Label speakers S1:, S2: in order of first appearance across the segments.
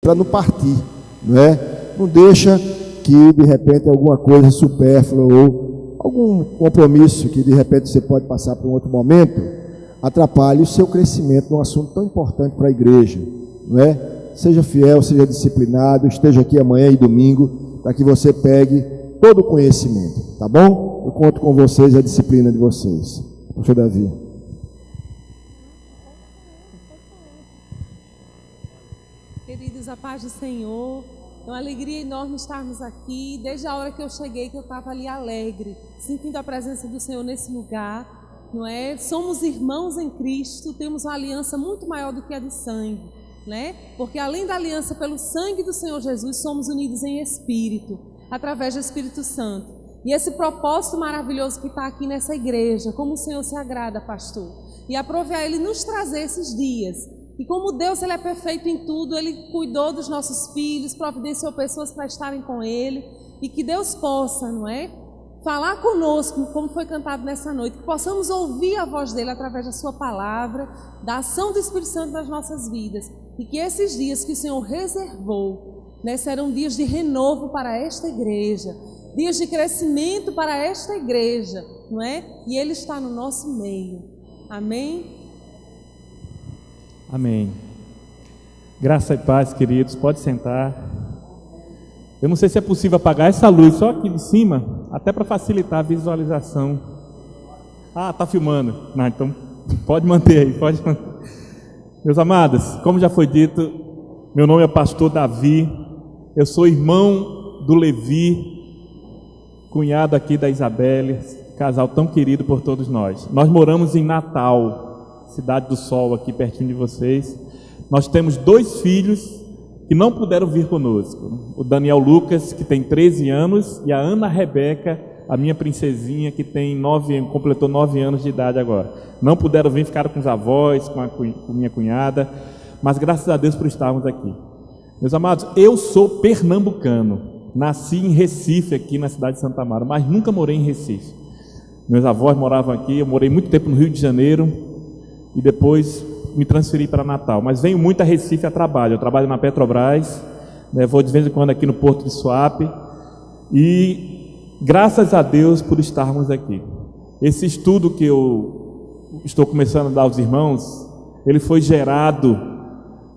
S1: para não partir, não é? Não deixa que de repente alguma coisa supérflua ou algum compromisso que de repente você pode passar para um outro momento atrapalhe o seu crescimento num assunto tão importante para a igreja, não é? Seja fiel, seja disciplinado, esteja aqui amanhã e domingo para que você pegue todo o conhecimento, tá bom? Eu conto com vocês, a disciplina de vocês. Pastor Davi.
S2: Queridos, a paz do Senhor. É uma alegria enorme estarmos aqui. Desde a hora que eu cheguei, que eu estava ali alegre, sentindo a presença do Senhor nesse lugar, não é? Somos irmãos em Cristo, temos uma aliança muito maior do que a de sangue, né? Porque além da aliança pelo sangue do Senhor Jesus, somos unidos em espírito, através do Espírito Santo. E esse propósito maravilhoso que está aqui nessa igreja, como o Senhor se agrada, pastor. E aprove a Ele nos trazer esses dias. E como Deus, Ele é perfeito em tudo, Ele cuidou dos nossos filhos, providenciou pessoas para estarem com Ele, e que Deus possa, não é? Falar conosco, como foi cantado nessa noite, que possamos ouvir a voz dEle através da Sua palavra, da ação do Espírito Santo nas nossas vidas, e que esses dias que o Senhor reservou, né, serão dias de renovo para esta igreja, dias de crescimento para esta igreja, não é? E Ele está no nosso meio. Amém?
S3: Amém. Graça e paz, queridos. Pode sentar. Eu não sei se é possível apagar essa luz só aqui de cima, até para facilitar a visualização. Ah, tá filmando. Não, então pode manter aí, pode manter. Meus amados, como já foi dito, meu nome é pastor Davi. Eu sou irmão do Levi, cunhado aqui da Isabelle, casal tão querido por todos nós. Nós moramos em Natal, Cidade do Sol, aqui pertinho de vocês. Nós temos 2 filhos que não puderam vir conosco. O Daniel Lucas, que tem 13 anos, e a Ana Rebeca, a minha princesinha, que tem completou 9 anos de idade agora. Não puderam vir, ficaram com os avós, com minha cunhada, mas graças a Deus por estarmos aqui. Meus amados, eu sou pernambucano, nasci em Recife, aqui na cidade de Santa Amaro, mas nunca morei em Recife. Meus avós moravam aqui, eu morei muito tempo no Rio de Janeiro, e depois me transferi para Natal. Mas venho muito a Recife a trabalho. Eu trabalho na Petrobras, né, vou de vez em quando aqui no Porto de Suape. E graças a Deus por estarmos aqui. Esse estudo que eu estou começando a dar aos irmãos, ele foi gerado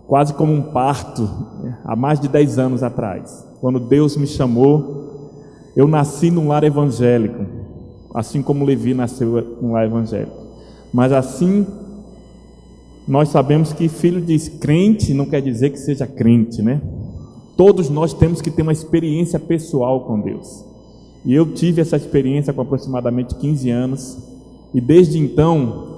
S3: quase como um parto, né, há mais de 10 anos atrás. Quando Deus me chamou, eu nasci num lar evangélico, assim como Levi nasceu num lar evangélico. Mas assim, nós sabemos que filho de crente não quer dizer que seja crente, né? Todos nós temos que ter uma experiência pessoal com Deus. E eu tive essa experiência com aproximadamente 15 anos. E desde então,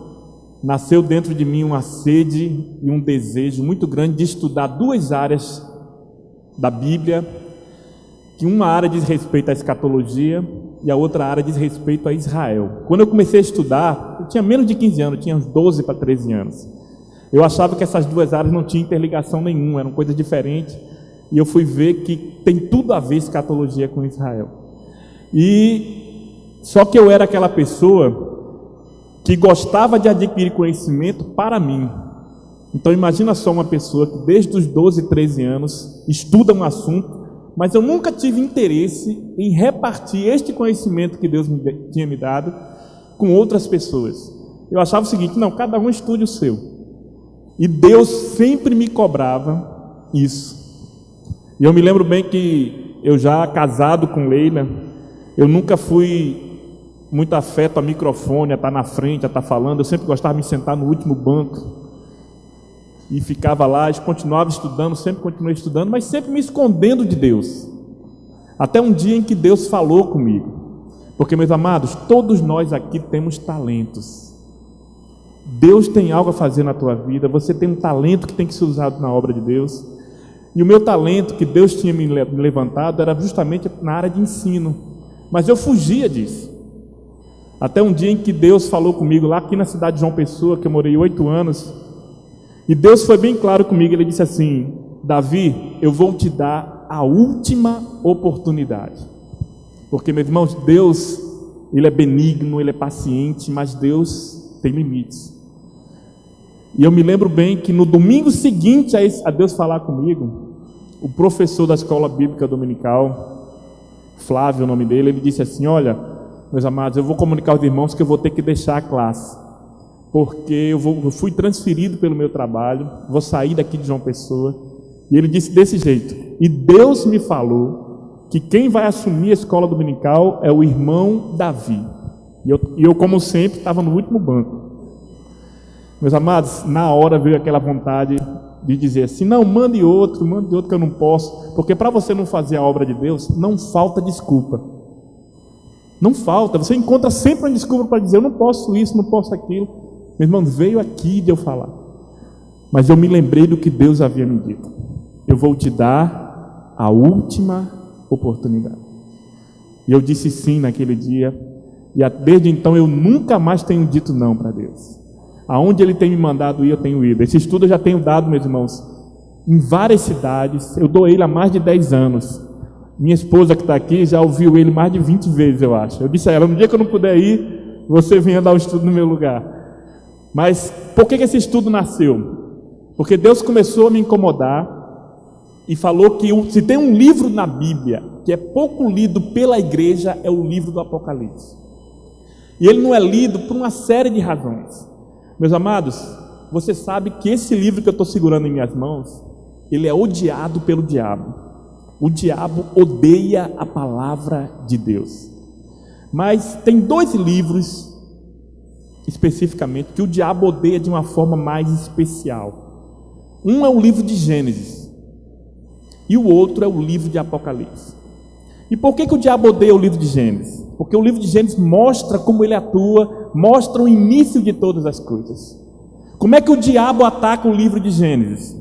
S3: nasceu dentro de mim uma sede e um desejo muito grande de estudar 2 áreas da Bíblia, que uma área diz respeito à escatologia e a outra área diz respeito a Israel. Quando eu comecei a estudar, eu tinha menos de 15 anos, eu tinha uns 12 para 13 anos. Eu achava que essas 2 áreas não tinham interligação nenhuma, eram coisas diferentes. E eu fui ver que tem tudo a ver escatologia com Israel. E só que eu era aquela pessoa que gostava de adquirir conhecimento para mim. Então imagina só uma pessoa que desde os 12, 13 anos estuda um assunto, mas eu nunca tive interesse em repartir este conhecimento que Deus tinha me dado com outras pessoas. Eu achava o seguinte: não, cada um estude o seu. E Deus sempre me cobrava isso. E eu me lembro bem que eu já casado com Leila, eu nunca fui muito afeto a microfone, a estar na frente, a estar falando. Eu sempre gostava de me sentar no último banco e ficava lá, e continuava estudando, sempre continuei estudando, mas sempre me escondendo de Deus. Até um dia em que Deus falou comigo. Porque, meus amados, todos nós aqui temos talentos. Deus tem algo a fazer na tua vida, você tem um talento que tem que ser usado na obra de Deus. E o meu talento que Deus tinha me levantado era justamente na área de ensino, mas eu fugia disso. Até um dia em que Deus falou comigo lá aqui na cidade de João Pessoa, que eu morei 8 anos, e Deus foi bem claro comigo. Ele disse assim: Davi, eu vou te dar a última oportunidade. Porque, meus irmãos, Deus, Ele é benigno, Ele é paciente, mas Deus tem limites. E eu me lembro bem que no domingo seguinte a Deus falar comigo, o professor da escola bíblica dominical, Flávio, o nome dele, ele disse assim: olha, meus amados, eu vou comunicar aos irmãos que eu vou ter que deixar a classe, porque eu fui transferido pelo meu trabalho, vou sair daqui de João Pessoa. E ele disse desse jeito: e Deus me falou que quem vai assumir a escola dominical é o irmão Davi. E eu como sempre, estava no último banco. Meus amados, na hora veio aquela vontade de dizer assim: não, mande outro que eu não posso, porque para você não fazer a obra de Deus, não falta desculpa. Não falta, você encontra sempre uma desculpa para dizer: eu não posso isso, não posso aquilo. Meu irmão, veio aqui de eu falar, mas eu me lembrei do que Deus havia me dito: eu vou te dar a última oportunidade. E eu disse sim naquele dia, e desde então eu nunca mais tenho dito não para Deus. Aonde Ele tem me mandado ir, eu tenho ido. Esse estudo eu já tenho dado, meus irmãos, em várias cidades. Eu dou ele há mais de 10 anos. Minha esposa que está aqui já ouviu ele mais de 20 vezes, eu acho. Eu disse a ela: no dia que eu não puder ir, você venha dar o estudo no meu lugar. Mas por que esse estudo nasceu? Porque Deus começou a me incomodar e falou que se tem um livro na Bíblia que é pouco lido pela igreja, é o livro do Apocalipse. E ele não é lido por uma série de razões. Meus amados, você sabe que esse livro que eu estou segurando em minhas mãos, ele é odiado pelo diabo. O diabo odeia a palavra de Deus. Mas tem 2 livros especificamente que o diabo odeia de uma forma mais especial. Um é o livro de Gênesis e o outro é o livro de Apocalipse. E por que o diabo odeia o livro de Gênesis? Porque o livro de Gênesis mostra como ele atua, mostra o início de todas as coisas. Como é que o diabo ataca o livro de Gênesis?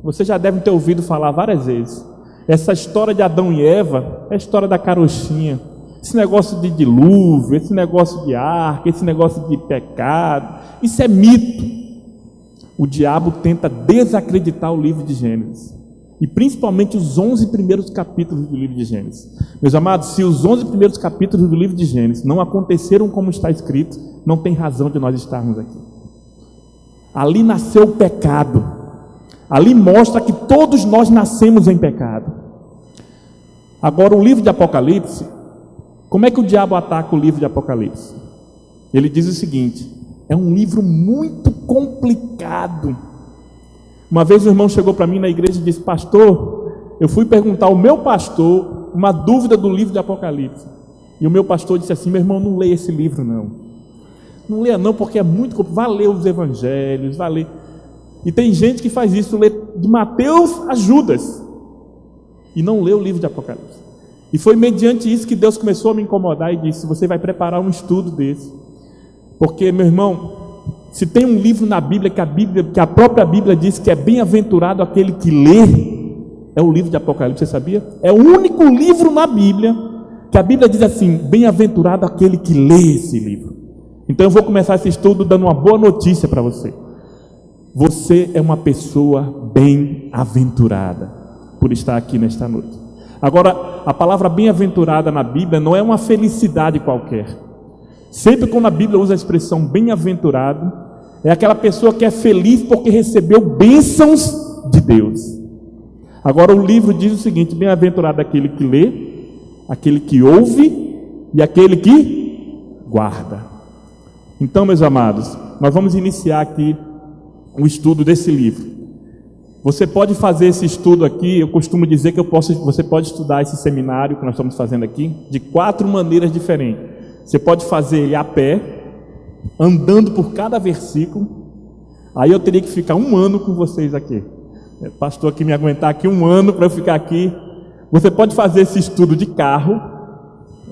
S3: Você já deve ter ouvido falar várias vezes. Essa história de Adão e Eva é a história da carochinha. Esse negócio de dilúvio, esse negócio de arca, esse negócio de pecado, isso é mito. O diabo tenta desacreditar o livro de Gênesis, e principalmente os 11 primeiros capítulos do livro de Gênesis. Meus amados, se os 11 primeiros capítulos do livro de Gênesis não aconteceram como está escrito, não tem razão de nós estarmos aqui. Ali nasceu o pecado. Ali mostra que todos nós nascemos em pecado. Agora, o livro de Apocalipse, como é que o diabo ataca o livro de Apocalipse? Ele diz o seguinte: é um livro muito complicado. Uma vez o irmão chegou para mim na igreja e disse: pastor, eu fui perguntar ao meu pastor uma dúvida do livro de Apocalipse. E o meu pastor disse assim: meu irmão, não leia esse livro não. Não leia não, porque é muito complicado. Vá ler os evangelhos, vá ler. E tem gente que faz isso, lê de Mateus a Judas, e não lê o livro de Apocalipse. E foi mediante isso que Deus começou a me incomodar e disse: você vai preparar um estudo desse. Porque, meu irmão, se tem um livro na Bíblia que a própria Bíblia diz que é bem-aventurado aquele que lê, é o livro de Apocalipse, você sabia? É o único livro na Bíblia que a Bíblia diz assim: bem-aventurado aquele que lê esse livro. Então eu vou começar esse estudo dando uma boa notícia para você. Você é uma pessoa bem-aventurada por estar aqui nesta noite. Agora, a palavra bem-aventurada na Bíblia não é uma felicidade qualquer. Sempre quando a Bíblia usa a expressão bem-aventurado, é aquela pessoa que é feliz porque recebeu bênçãos de Deus. Agora o livro diz o seguinte: bem-aventurado aquele que lê, aquele que ouve e aquele que guarda. Então, meus amados, nós vamos iniciar aqui o estudo desse livro. Você pode fazer esse estudo aqui, eu costumo dizer que você pode estudar esse seminário que nós estamos fazendo aqui de 4 maneiras diferentes. Você pode fazer ele a pé, andando por cada versículo. Aí eu teria que ficar 1 ano com vocês aqui. O pastor aqui me aguentar aqui 1 ano para eu ficar aqui. Você pode fazer esse estudo de carro,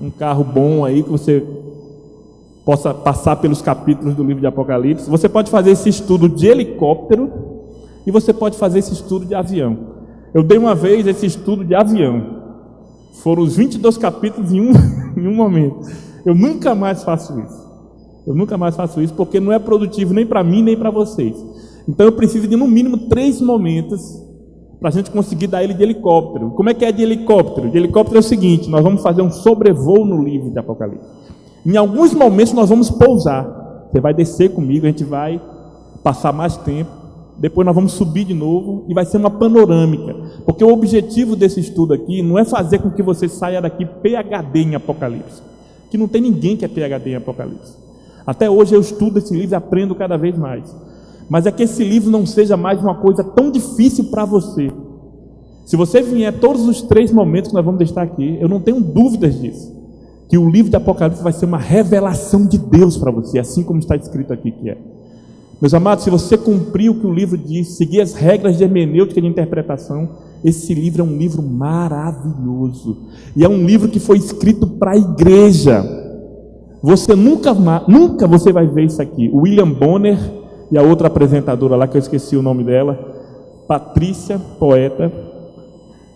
S3: um carro bom aí que você possa passar pelos capítulos do livro de Apocalipse. Você pode fazer esse estudo de helicóptero e você pode fazer esse estudo de avião. Eu dei uma vez esse estudo de avião. Foram os 22 capítulos em um momento. Eu nunca mais faço isso. Eu nunca mais faço isso porque não é produtivo nem para mim nem para vocês. Então eu preciso de no mínimo 3 momentos para a gente conseguir dar ele de helicóptero. Como é que é de helicóptero? De helicóptero é o seguinte: nós vamos fazer um sobrevoo no livro de Apocalipse. Em alguns momentos nós vamos pousar. Você vai descer comigo, a gente vai passar mais tempo. depois nós vamos subir de novo e vai ser uma panorâmica, porque o objetivo desse estudo aqui não é fazer com que você saia daqui PhD em Apocalipse, que não tem ninguém que é PhD em Apocalipse. Até hoje eu estudo esse livro e aprendo cada vez mais, mas é que esse livro não seja mais uma coisa tão difícil para você. Se você vier todos os 3 momentos que nós vamos estar aqui, eu não tenho dúvidas disso, que o livro de Apocalipse vai ser uma revelação de Deus para você, assim como está escrito aqui que é. Meus amados, se você cumprir o que o livro diz, seguir as regras de hermenêutica e de interpretação, esse livro é um livro maravilhoso, e é um livro que foi escrito para a igreja. Você nunca você vai ver isso aqui. O William Bonner e a outra apresentadora lá, que eu esqueci o nome dela, Patrícia, poeta,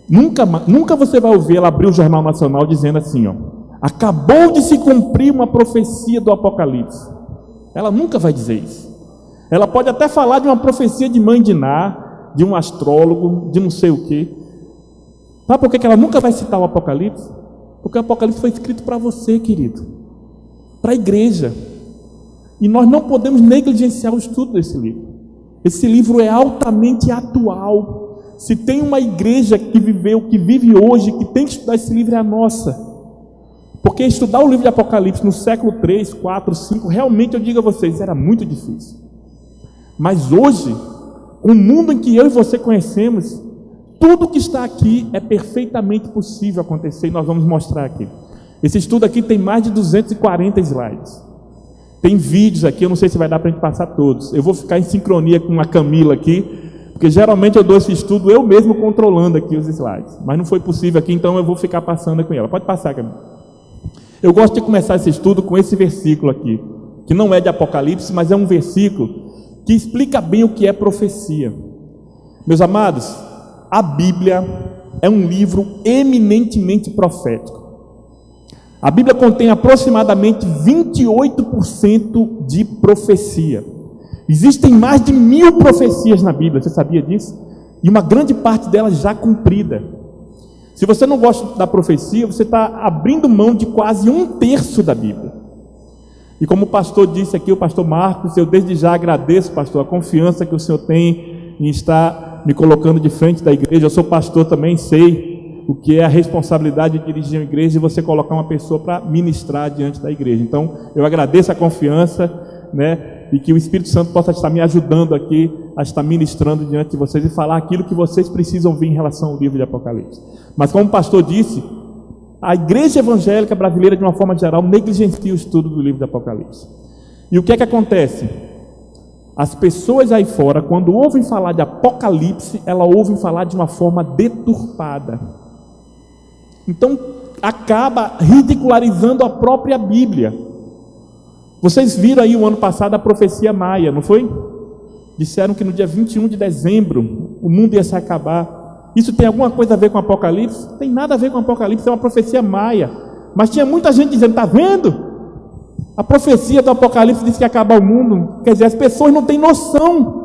S3: nunca você vai ouvir ela abrir o Jornal Nacional dizendo assim, ó, acabou de se cumprir uma profecia do Apocalipse. Ela nunca vai dizer isso. Ela pode até falar de uma profecia de Mãe de Ná, de um astrólogo, de não sei o quê. Sabe por que ela nunca vai citar o Apocalipse? Porque o Apocalipse foi escrito para você, querido, para a igreja. E nós não podemos negligenciar o estudo desse livro. Esse livro é altamente atual. Se tem uma igreja que viveu, que vive hoje, que tem que estudar esse livro, é a nossa. Porque estudar o livro de Apocalipse no século 3, 4, 5, realmente eu digo a vocês, era muito difícil. Mas hoje, o mundo em que eu e você conhecemos, tudo que está aqui é perfeitamente possível acontecer, e nós vamos mostrar aqui. Esse estudo aqui tem mais de 240 slides. Tem vídeos aqui, eu não sei se vai dar para a gente passar todos. Eu vou ficar em sincronia com a Camila aqui, porque geralmente eu dou esse estudo eu mesmo controlando aqui os slides. Mas não foi possível aqui, então eu vou ficar passando com ela. Pode passar, Camila. Eu gosto de começar esse estudo com esse versículo aqui, que não é de Apocalipse, mas é um versículo que explica bem o que é profecia. Meus amados, a Bíblia é um livro eminentemente profético. A Bíblia contém aproximadamente 28% de profecia. Existem mais de 1000 profecias na Bíblia, você sabia disso? E uma grande parte delas já cumprida. Se você não gosta da profecia, você está abrindo mão de quase 1/3 da Bíblia. E como o pastor disse aqui, o pastor Marcos, eu desde já agradeço, pastor, a confiança que o senhor tem em estar me colocando de frente da igreja. Eu sou pastor também, sei o que é a responsabilidade de dirigir uma igreja e você colocar uma pessoa para ministrar diante da igreja. Então, eu agradeço a confiança, né, e que o Espírito Santo possa estar me ajudando aqui a estar ministrando diante de vocês e falar aquilo que vocês precisam ouvir em relação ao livro de Apocalipse. Mas como o pastor disse, a igreja evangélica brasileira, de uma forma geral, negligencia o estudo do livro de Apocalipse. E o que é que acontece? As pessoas aí fora, quando ouvem falar de Apocalipse, elas ouvem falar de uma forma deturpada. Então, acaba ridicularizando a própria Bíblia. Vocês viram aí o ano passado a profecia maia, não foi? Disseram que no dia 21 de dezembro o mundo ia se acabar. Isso tem alguma coisa a ver com Apocalipse? Não tem nada a ver com Apocalipse, é uma profecia maia. Mas tinha muita gente dizendo, está vendo? A profecia do Apocalipse diz que ia acabar o mundo. Quer dizer, as pessoas não têm noção.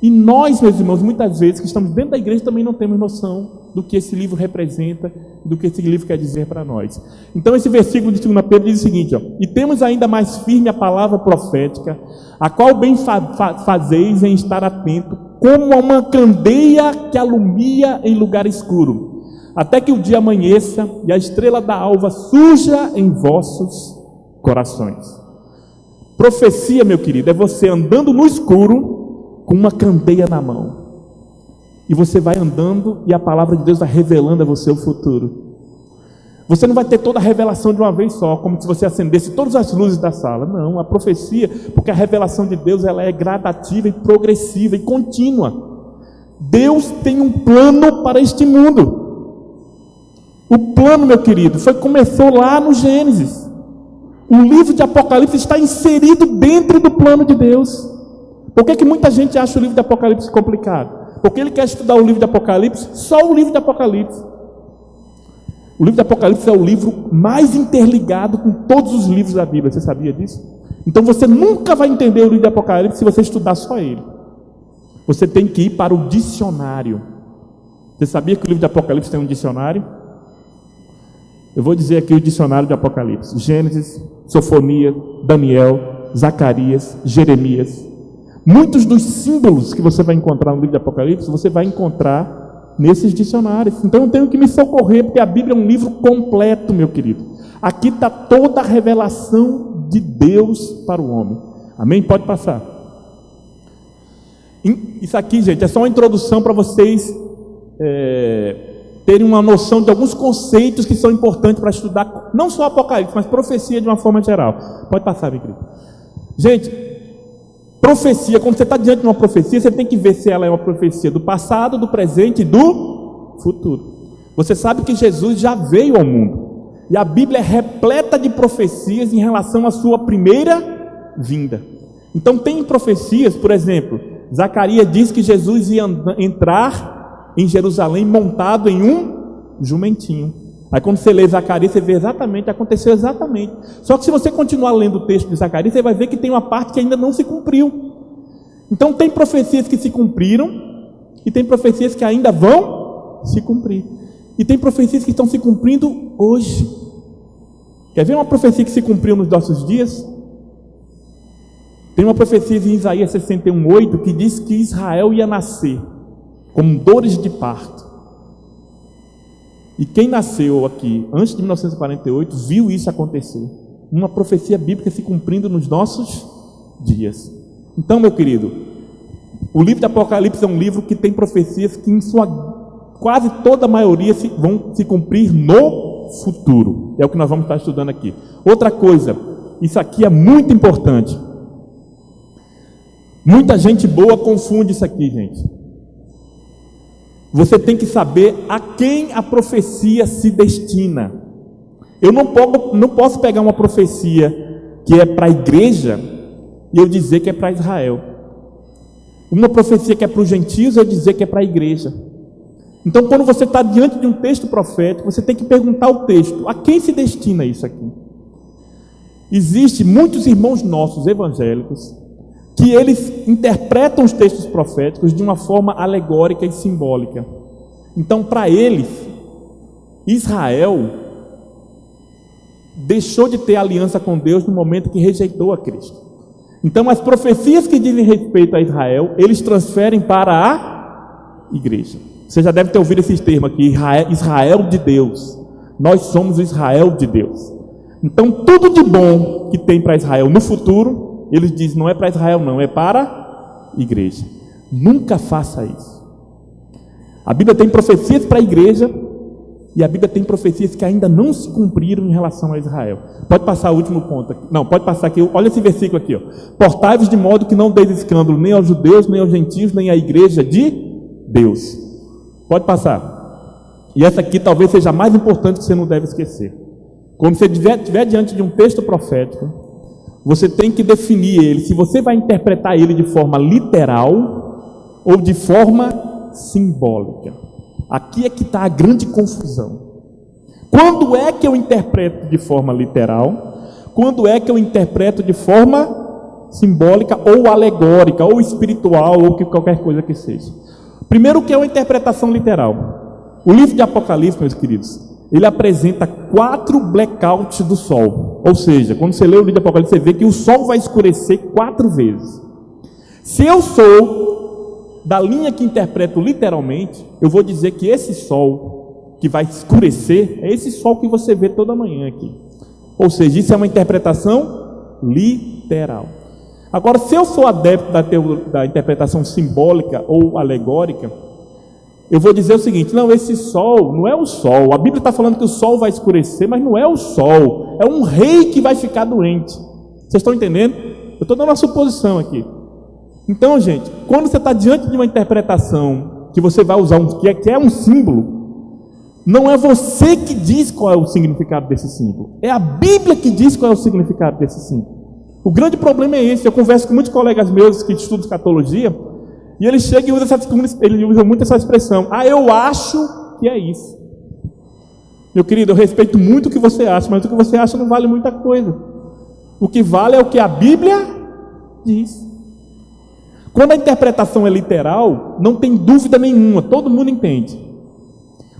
S3: E nós, meus irmãos, muitas vezes que estamos dentro da igreja também não temos noção do que esse livro representa, do que esse livro quer dizer para nós. Então esse versículo de 2 Pedro diz o seguinte, ó, e temos ainda mais firme a palavra profética, a qual bem fazeis em estar atento, como a uma candeia que alumia em lugar escuro, até que o dia amanheça e a estrela da alva surja em vossos corações. Profecia, meu querido, é você andando no escuro com uma candeia na mão. E você vai andando e a palavra de Deus vai revelando a você o futuro. Você não vai ter toda a revelação de uma vez só, como se você acendesse todas as luzes da sala. Não, a profecia, porque a revelação de Deus ela é gradativa e progressiva e contínua. Deus tem um plano para este mundo. O plano, meu querido, começou lá no Gênesis. O livro de Apocalipse está inserido dentro do plano de Deus. Por que muita gente acha o livro de Apocalipse complicado? Porque ele quer estudar o livro de Apocalipse, só o livro de Apocalipse. O livro de Apocalipse é o livro mais interligado com todos os livros da Bíblia, você sabia disso? Então você nunca vai entender o livro de Apocalipse se você estudar só ele. Você tem que ir para o dicionário. Você sabia que o livro de Apocalipse tem um dicionário? Eu vou dizer aqui o dicionário de Apocalipse: Gênesis, Sofonia, Daniel, Zacarias, Jeremias. Muitos dos símbolos que você vai encontrar no livro de Apocalipse, você vai encontrar nesses dicionários. Então eu tenho que me socorrer, porque a Bíblia é um livro completo, meu querido. Aqui está toda a revelação de Deus para o homem. Amém? Pode passar. Isso aqui, gente, é só uma introdução para vocês terem uma noção de alguns conceitos que são importantes para estudar, não só Apocalipse, mas profecia de uma forma geral. Pode passar, meu querido. Gente, profecia, quando você está diante de uma profecia, você tem que ver se ela é uma profecia do passado, do presente e do futuro. Você sabe que Jesus já veio ao mundo. E a Bíblia é repleta de profecias em relação à sua primeira vinda. Então tem profecias, por exemplo, Zacarias diz que Jesus ia entrar em Jerusalém montado em um jumentinho. Aí quando você lê Zacarias, você vê exatamente, aconteceu exatamente. Só que se você continuar lendo o texto de Zacarias, você vai ver que tem uma parte que ainda não se cumpriu. Então tem profecias que se cumpriram e tem profecias que ainda vão se cumprir. E tem profecias que estão se cumprindo hoje. Quer ver uma profecia que se cumpriu nos nossos dias? Tem uma profecia em Isaías 61:8 que diz que Israel ia nascer com dores de parto. E quem nasceu aqui antes de 1948 viu isso acontecer. Uma profecia bíblica se cumprindo nos nossos dias. Então, meu querido, o livro de Apocalipse é um livro que tem profecias que em sua quase toda a maioria vão se cumprir no futuro. É o que nós vamos estar estudando aqui. Outra coisa, isso aqui é muito importante. Muita gente boa confunde isso aqui, gente. Você tem que saber a quem a profecia se destina. Eu não posso pegar uma profecia que é para a igreja e eu dizer que é para Israel. Uma profecia que é para os gentios eu dizer que é para a igreja. Então, quando você está diante de um texto profético, você tem que perguntar ao texto: a quem se destina isso aqui? Existem muitos irmãos nossos evangélicos que eles interpretam os textos proféticos de uma forma alegórica e simbólica. Então, para eles, Israel deixou de ter aliança com Deus no momento que rejeitou a Cristo. Então, as profecias que dizem respeito a Israel, eles transferem para a igreja. Você já deve ter ouvido esses termos aqui: Israel de Deus. Nós somos o Israel de Deus. Então, tudo de bom que tem para Israel no futuro, eles dizem: não é para Israel não, é para a igreja. Nunca faça isso. A Bíblia tem profecias para a igreja e a Bíblia tem profecias que ainda não se cumpriram em relação a Israel. Pode passar o último ponto aqui. Não, pode passar aqui. Olha esse versículo aqui, ó. Portai-vos de modo que não deis escândalo nem aos judeus, nem aos gentios, nem à igreja de Deus. Pode passar. E essa aqui talvez seja a mais importante, que você não deve esquecer. Quando você estiver diante de um texto profético, você tem que definir ele, se você vai interpretar ele de forma literal ou de forma simbólica. Aqui é que está a grande confusão. Quando é que eu interpreto de forma literal? Quando é que eu interpreto de forma simbólica ou alegórica, ou espiritual, ou qualquer coisa que seja? Primeiro, o que é uma interpretação literal? O livro de Apocalipse, meus queridos, ele apresenta 4 blackouts do sol. Ou seja, quando você lê o livro de Apocalipse, você vê que o sol vai escurecer 4 vezes. Se eu sou da linha que interpreto literalmente, eu vou dizer que esse sol que vai escurecer é esse sol que você vê toda manhã aqui. Ou seja, isso é uma interpretação literal. Agora, se eu sou adepto da interpretação simbólica ou alegórica, eu vou dizer o seguinte: não, esse sol não é o sol. A Bíblia está falando que o sol vai escurecer, mas não é o sol. É um rei que vai ficar doente. Vocês estão entendendo? Eu estou dando uma suposição aqui. Então, gente, quando você está diante de uma interpretação que você vai usar, que é um símbolo, não é você que diz qual é o significado desse símbolo. É a Bíblia que diz qual é o significado desse símbolo. O grande problema é esse. Eu converso com muitos colegas meus que estudam escatologia, e eles chegam e ele usa muito essa expressão: ah, eu acho que é isso. Meu querido, eu respeito muito o que você acha, mas o que você acha não vale muita coisa. O que vale é o que a Bíblia diz. Quando a interpretação é literal, não tem dúvida nenhuma, todo mundo entende.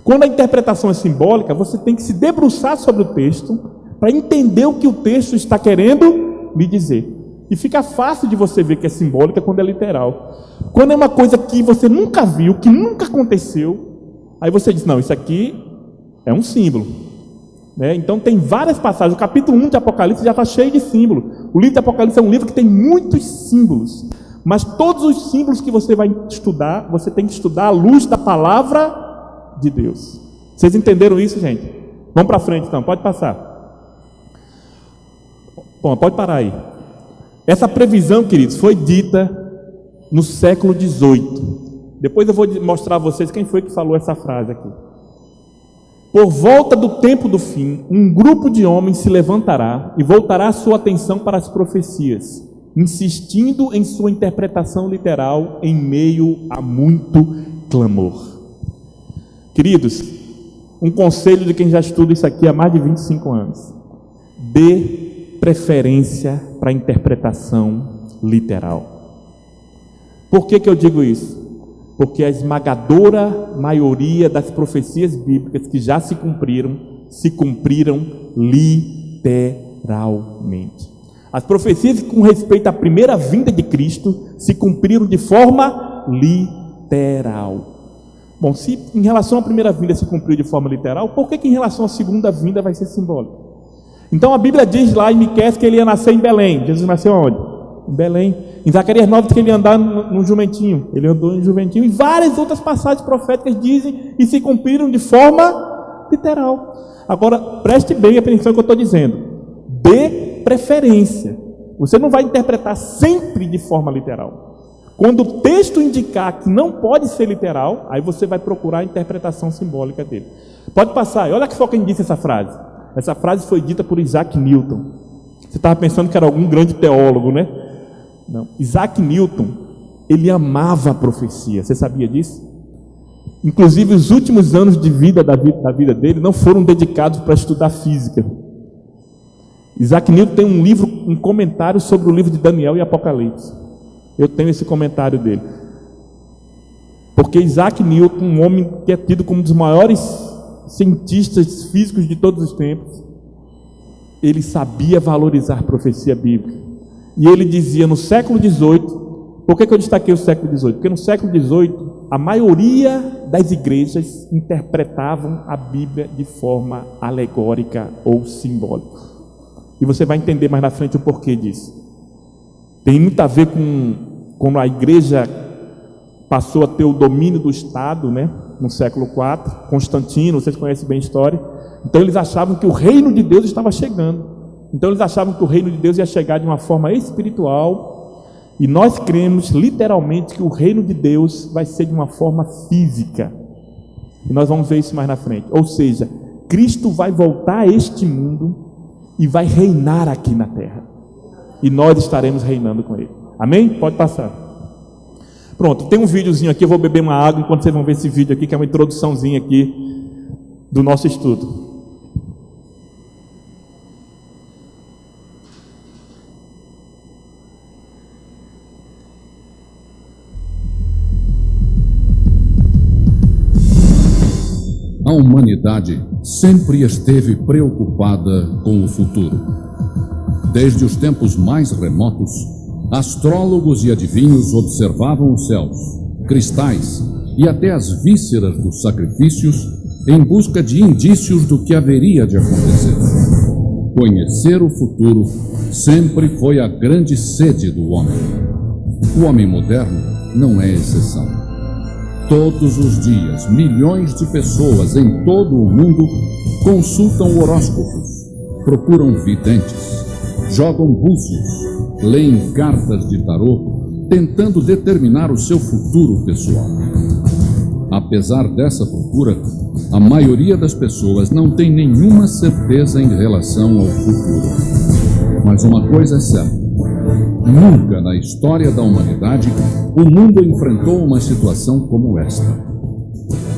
S3: Quando a interpretação é simbólica, você tem que se debruçar sobre o texto para entender o que o texto está querendo lhe dizer. E fica fácil de você ver que é simbólica quando é literal. Quando é uma coisa que você nunca viu, que nunca aconteceu, aí você diz, não, isso aqui é um símbolo. Né? Então tem várias passagens. O capítulo 1 de Apocalipse já está cheio de símbolos. O livro de Apocalipse é um livro que tem muitos símbolos. Mas todos os símbolos que você vai estudar, você tem que estudar à luz da palavra de Deus. Vocês entenderam isso, gente? Vamos para frente então, pode passar. Bom, pode parar aí. Essa previsão, queridos, foi dita no século XVIII. Depois eu vou mostrar a vocês quem foi que falou essa frase aqui. Por volta do tempo do fim, um grupo de homens se levantará e voltará a sua atenção para as profecias, insistindo em sua interpretação literal em meio a muito clamor. Queridos, um conselho de quem já estuda isso aqui há mais de 25 anos: dê preferência para a interpretação literal. Por que eu digo isso? Porque a esmagadora maioria das profecias bíblicas que já se cumpriram literalmente. As profecias com respeito à primeira vinda de Cristo se cumpriram de forma literal. Bom, se em relação à primeira vinda se cumpriu de forma literal, por que em relação à segunda vinda vai ser simbólico? Então a Bíblia diz lá em Miqueias que ele ia nascer em Belém. Jesus nasceu onde? Em Belém. Em Zacarias 9 diz que ele ia andar num jumentinho. Ele andou em jumentinho. E várias outras passagens proféticas dizem e se cumpriram de forma literal. Agora, preste bem atenção no que eu estou dizendo. Dê preferência. Você não vai interpretar sempre de forma literal. Quando o texto indicar que não pode ser literal, aí você vai procurar a interpretação simbólica dele. Pode passar. Olha só quem disse essa frase. Essa frase foi dita por Isaac Newton. Você estava pensando que era algum grande teólogo, né? Não. Isaac Newton, ele amava a profecia. Você sabia disso? Inclusive, os últimos anos de vida da vida dele não foram dedicados para estudar física. Isaac Newton tem um livro, um comentário sobre o livro de Daniel e Apocalipse. Eu tenho esse comentário dele. Porque Isaac Newton, um homem que é tido como um dos maiores cientistas físicos de todos os tempos, ele sabia valorizar a profecia bíblica. E ele dizia no século XVIII, por que eu destaquei o século XVIII? Porque no século XVIII, a maioria das igrejas interpretavam a Bíblia de forma alegórica ou simbólica. E você vai entender mais na frente o porquê disso. Tem muito a ver com quando a igreja passou a ter o domínio do Estado, né? No século IV, Constantino, vocês conhecem bem a história. Então eles achavam que o reino de Deus estava chegando. Então eles achavam que o reino de Deus ia chegar de uma forma espiritual. E nós cremos literalmente que o reino de Deus vai ser de uma forma física. E nós vamos ver isso mais na frente. Ou seja, Cristo vai voltar a este mundo e vai reinar aqui na terra. E nós estaremos reinando com Ele. Amém? Pode passar. Pronto, tem um videozinho aqui, eu vou beber uma água enquanto vocês vão ver esse vídeo aqui, que é uma introduçãozinha aqui do nosso estudo.
S4: A humanidade sempre esteve preocupada com o futuro. Desde os tempos mais remotos, astrólogos e adivinhos observavam os céus, cristais e até as vísceras dos sacrifícios em busca de indícios do que haveria de acontecer. Conhecer o futuro sempre foi a grande sede do homem. O homem moderno não é exceção. Todos os dias, milhões de pessoas em todo o mundo consultam horóscopos, procuram videntes, jogam búzios, leem cartas de tarô, tentando determinar o seu futuro pessoal. Apesar dessa procura, a maioria das pessoas não tem nenhuma certeza em relação ao futuro. Mas uma coisa é certa: nunca na história da humanidade o mundo enfrentou uma situação como esta.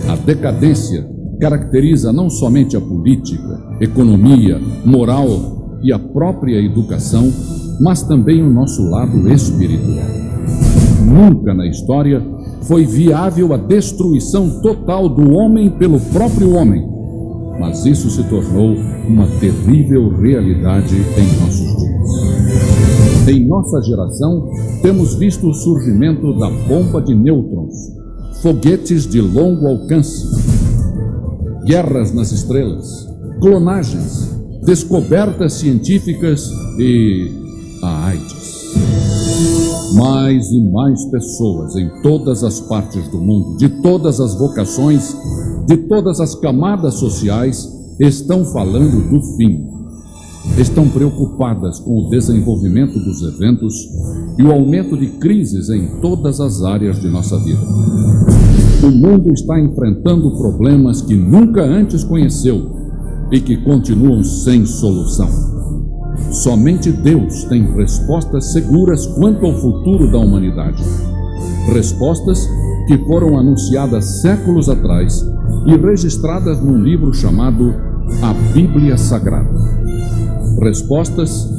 S4: A decadência caracteriza não somente a política, economia, moral e a própria educação, mas também o nosso lado espiritual. Nunca na história foi viável a destruição total do homem pelo próprio homem, mas isso se tornou uma terrível realidade em nossos dias. Em nossa geração, temos visto o surgimento da bomba de nêutrons, foguetes de longo alcance, guerras nas estrelas, clonagens, descobertas científicas e a AIDS. Mais e mais pessoas em todas as partes do mundo, de todas as vocações, de todas as camadas sociais, estão falando do fim. Estão preocupadas com o desenvolvimento dos eventos e o aumento de crises em todas as áreas de nossa vida. O mundo está enfrentando problemas que nunca antes conheceu e que continuam sem solução. Somente Deus tem respostas seguras quanto ao futuro da humanidade. Respostas que foram anunciadas séculos atrás e registradas num livro chamado A Bíblia Sagrada. Respostas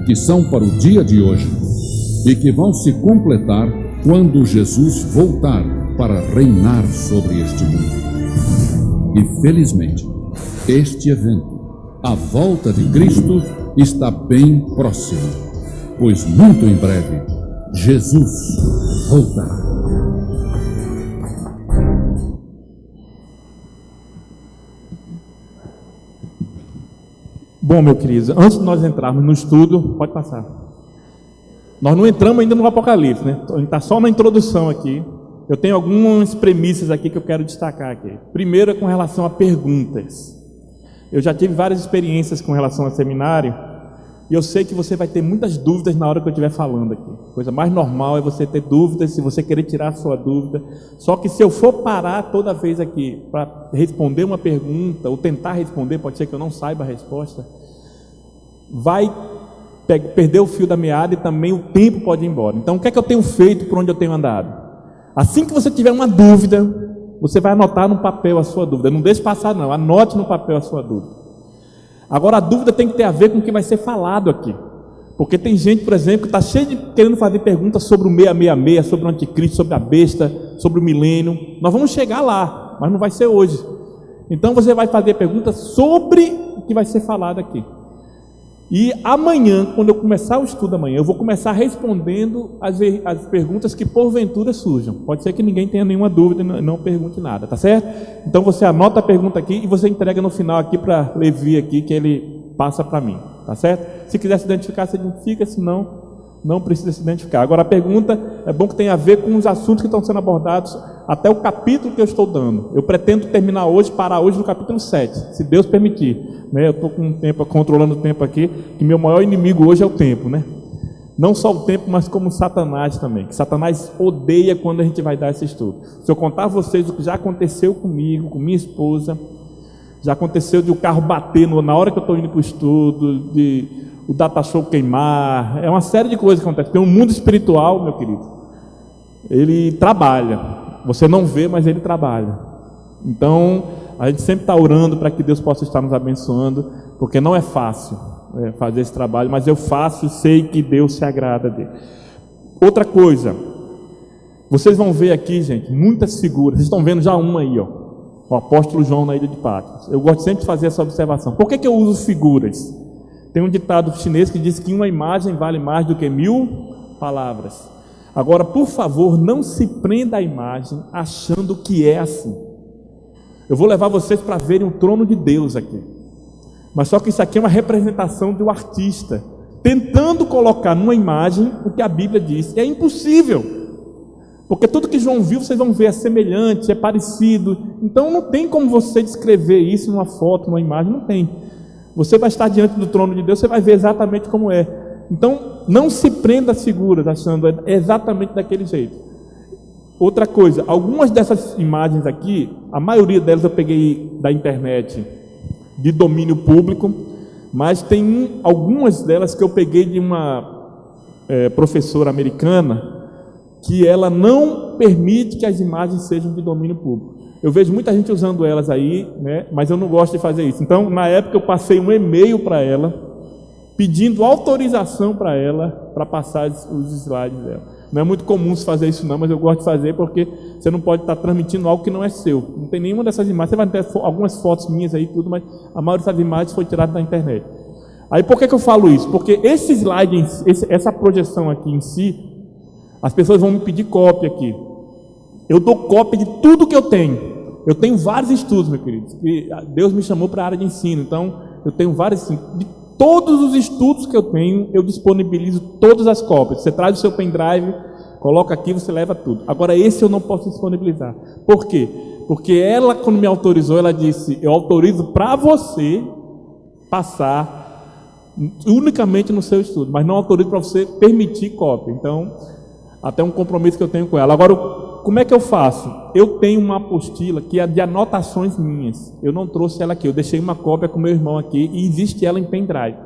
S4: que são para o dia de hoje e que vão se completar quando Jesus voltar para reinar sobre este mundo. E felizmente, este evento, a volta de Cristo, está bem próximo, pois muito em breve Jesus voltará.
S3: Bom, meu querido, antes de nós entrarmos no estudo, pode passar. Nós não entramos ainda no Apocalipse, né? A gente está só na introdução aqui. Eu tenho algumas premissas aqui que eu quero destacar aqui. Primeiro é com relação a perguntas. Eu já tive várias experiências com relação ao seminário e eu sei que você vai ter muitas dúvidas na hora que eu estiver falando aqui. A coisa mais normal é você ter dúvidas, se você querer tirar a sua dúvida. Só que se eu for parar toda vez aqui para responder uma pergunta ou tentar responder, pode ser que eu não saiba a resposta, vai perder o fio da meada e também o tempo pode ir embora. Então, o que é que eu tenho feito por onde eu tenho andado? Assim que você tiver uma dúvida, você vai anotar no papel a sua dúvida. Não deixe passar não, anote no papel a sua dúvida. Agora a dúvida tem que ter a ver com o que vai ser falado aqui. Porque tem gente, por exemplo, que está cheio de querendo fazer perguntas sobre o 666, sobre o anticristo, sobre a besta, sobre o milênio. Nós vamos chegar lá, mas não vai ser hoje. Então você vai fazer perguntas sobre o que vai ser falado aqui. E amanhã, quando eu começar o estudo amanhã, eu vou começar respondendo as perguntas que porventura surjam. Pode ser que ninguém tenha nenhuma dúvida e não pergunte nada, tá certo? Então você anota a pergunta aqui e você entrega no final aqui para Levi aqui, que ele passa para mim, tá certo? Se quiser se identificar, se identifica, senão não precisa se identificar. Agora a pergunta é bom que tenha a ver com os assuntos que estão sendo abordados até o capítulo que eu estou dando. Eu pretendo terminar hoje, parar hoje no capítulo 7, se Deus permitir. Eu estou com o tempo, controlando o tempo aqui, que meu maior inimigo hoje é o tempo, né? Não só o tempo, mas como Satanás também, que Satanás odeia quando a gente vai dar esse estudo. Se eu contar a vocês o que já aconteceu comigo, com minha esposa, já aconteceu de o carro bater na hora que eu estou indo para o estudo, de o data show queimar, é uma série de coisas que acontecem. Tem um mundo espiritual, meu querido, ele trabalha, você não vê, mas ele trabalha. Então, a gente sempre está orando para que Deus possa estar nos abençoando, porque não é fácil fazer esse trabalho, mas eu faço e sei que Deus se agrada dele. Outra coisa, vocês vão ver aqui, gente, muitas figuras. Vocês estão vendo já uma aí, ó, o apóstolo João na ilha de Patmos. Eu gosto sempre de fazer essa observação. Por que eu uso figuras? Tem um ditado chinês que diz que uma imagem vale mais do que 1000 palavras. Agora, por favor, não se prenda à imagem achando que é assim. Eu vou levar vocês para verem o trono de Deus aqui. Mas só que isso aqui é uma representação do artista, tentando colocar numa imagem o que a Bíblia diz. E é impossível. Porque tudo que João viu, vocês vão ver, é semelhante, é parecido. Então não tem como você descrever isso numa foto, numa imagem, não tem. Você vai estar diante do trono de Deus, você vai ver exatamente como é. Então não se prenda às figuras achando é exatamente daquele jeito. Outra coisa, algumas dessas imagens aqui, a maioria delas eu peguei da internet de domínio público, mas tem algumas delas que eu peguei de uma professora americana, que ela não permite que as imagens sejam de domínio público. Eu vejo muita gente usando elas aí, né, mas eu não gosto de fazer isso. Então, na época eu passei um e-mail para ela, pedindo autorização para ela, para passar os slides dela. Não é muito comum se fazer isso não, mas eu gosto de fazer porque você não pode estar transmitindo algo que não é seu. Não tem nenhuma dessas imagens. Você vai ter algumas fotos minhas aí tudo, mas a maioria dessas imagens foi tirada da internet. Aí por que eu falo isso? Porque esse slide, essa projeção aqui em si, as pessoas vão me pedir cópia aqui. Eu dou cópia de tudo que eu tenho. Eu tenho vários estudos, meu querido, que Deus me chamou para a área de ensino, então eu tenho vários, de todos os estudos que eu tenho, eu disponibilizo todas as cópias. Você traz o seu pendrive, coloca aqui, você leva tudo. Agora esse eu não posso disponibilizar. Por quê? Porque ela, quando me autorizou, ela disse, eu autorizo para você passar unicamente no seu estudo, mas não autorizo para você permitir cópia. Então, até um compromisso que eu tenho com ela. Agora, como é que eu faço? Eu tenho uma apostila que é de anotações minhas. Eu não trouxe ela aqui, eu deixei uma cópia com meu irmão aqui e existe ela em pendrive.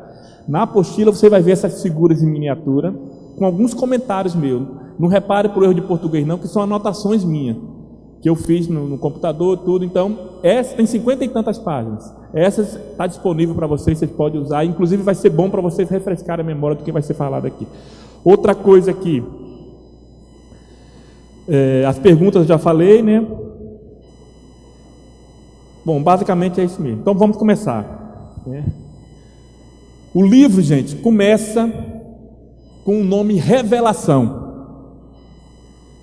S3: Na apostila você vai ver essas figuras em miniatura com alguns comentários meus. Não repare por erro de português não, que são anotações minhas, que eu fiz no computador, tudo. Então, essa tem 50 e tantas páginas. Essa está disponível para vocês podem usar. Inclusive vai ser bom para vocês refrescarem a memória do que vai ser falado aqui. Outra coisa aqui. As perguntas eu já falei, né? Bom, basicamente é isso mesmo. Então vamos começar. O livro, gente, começa com o nome Revelação.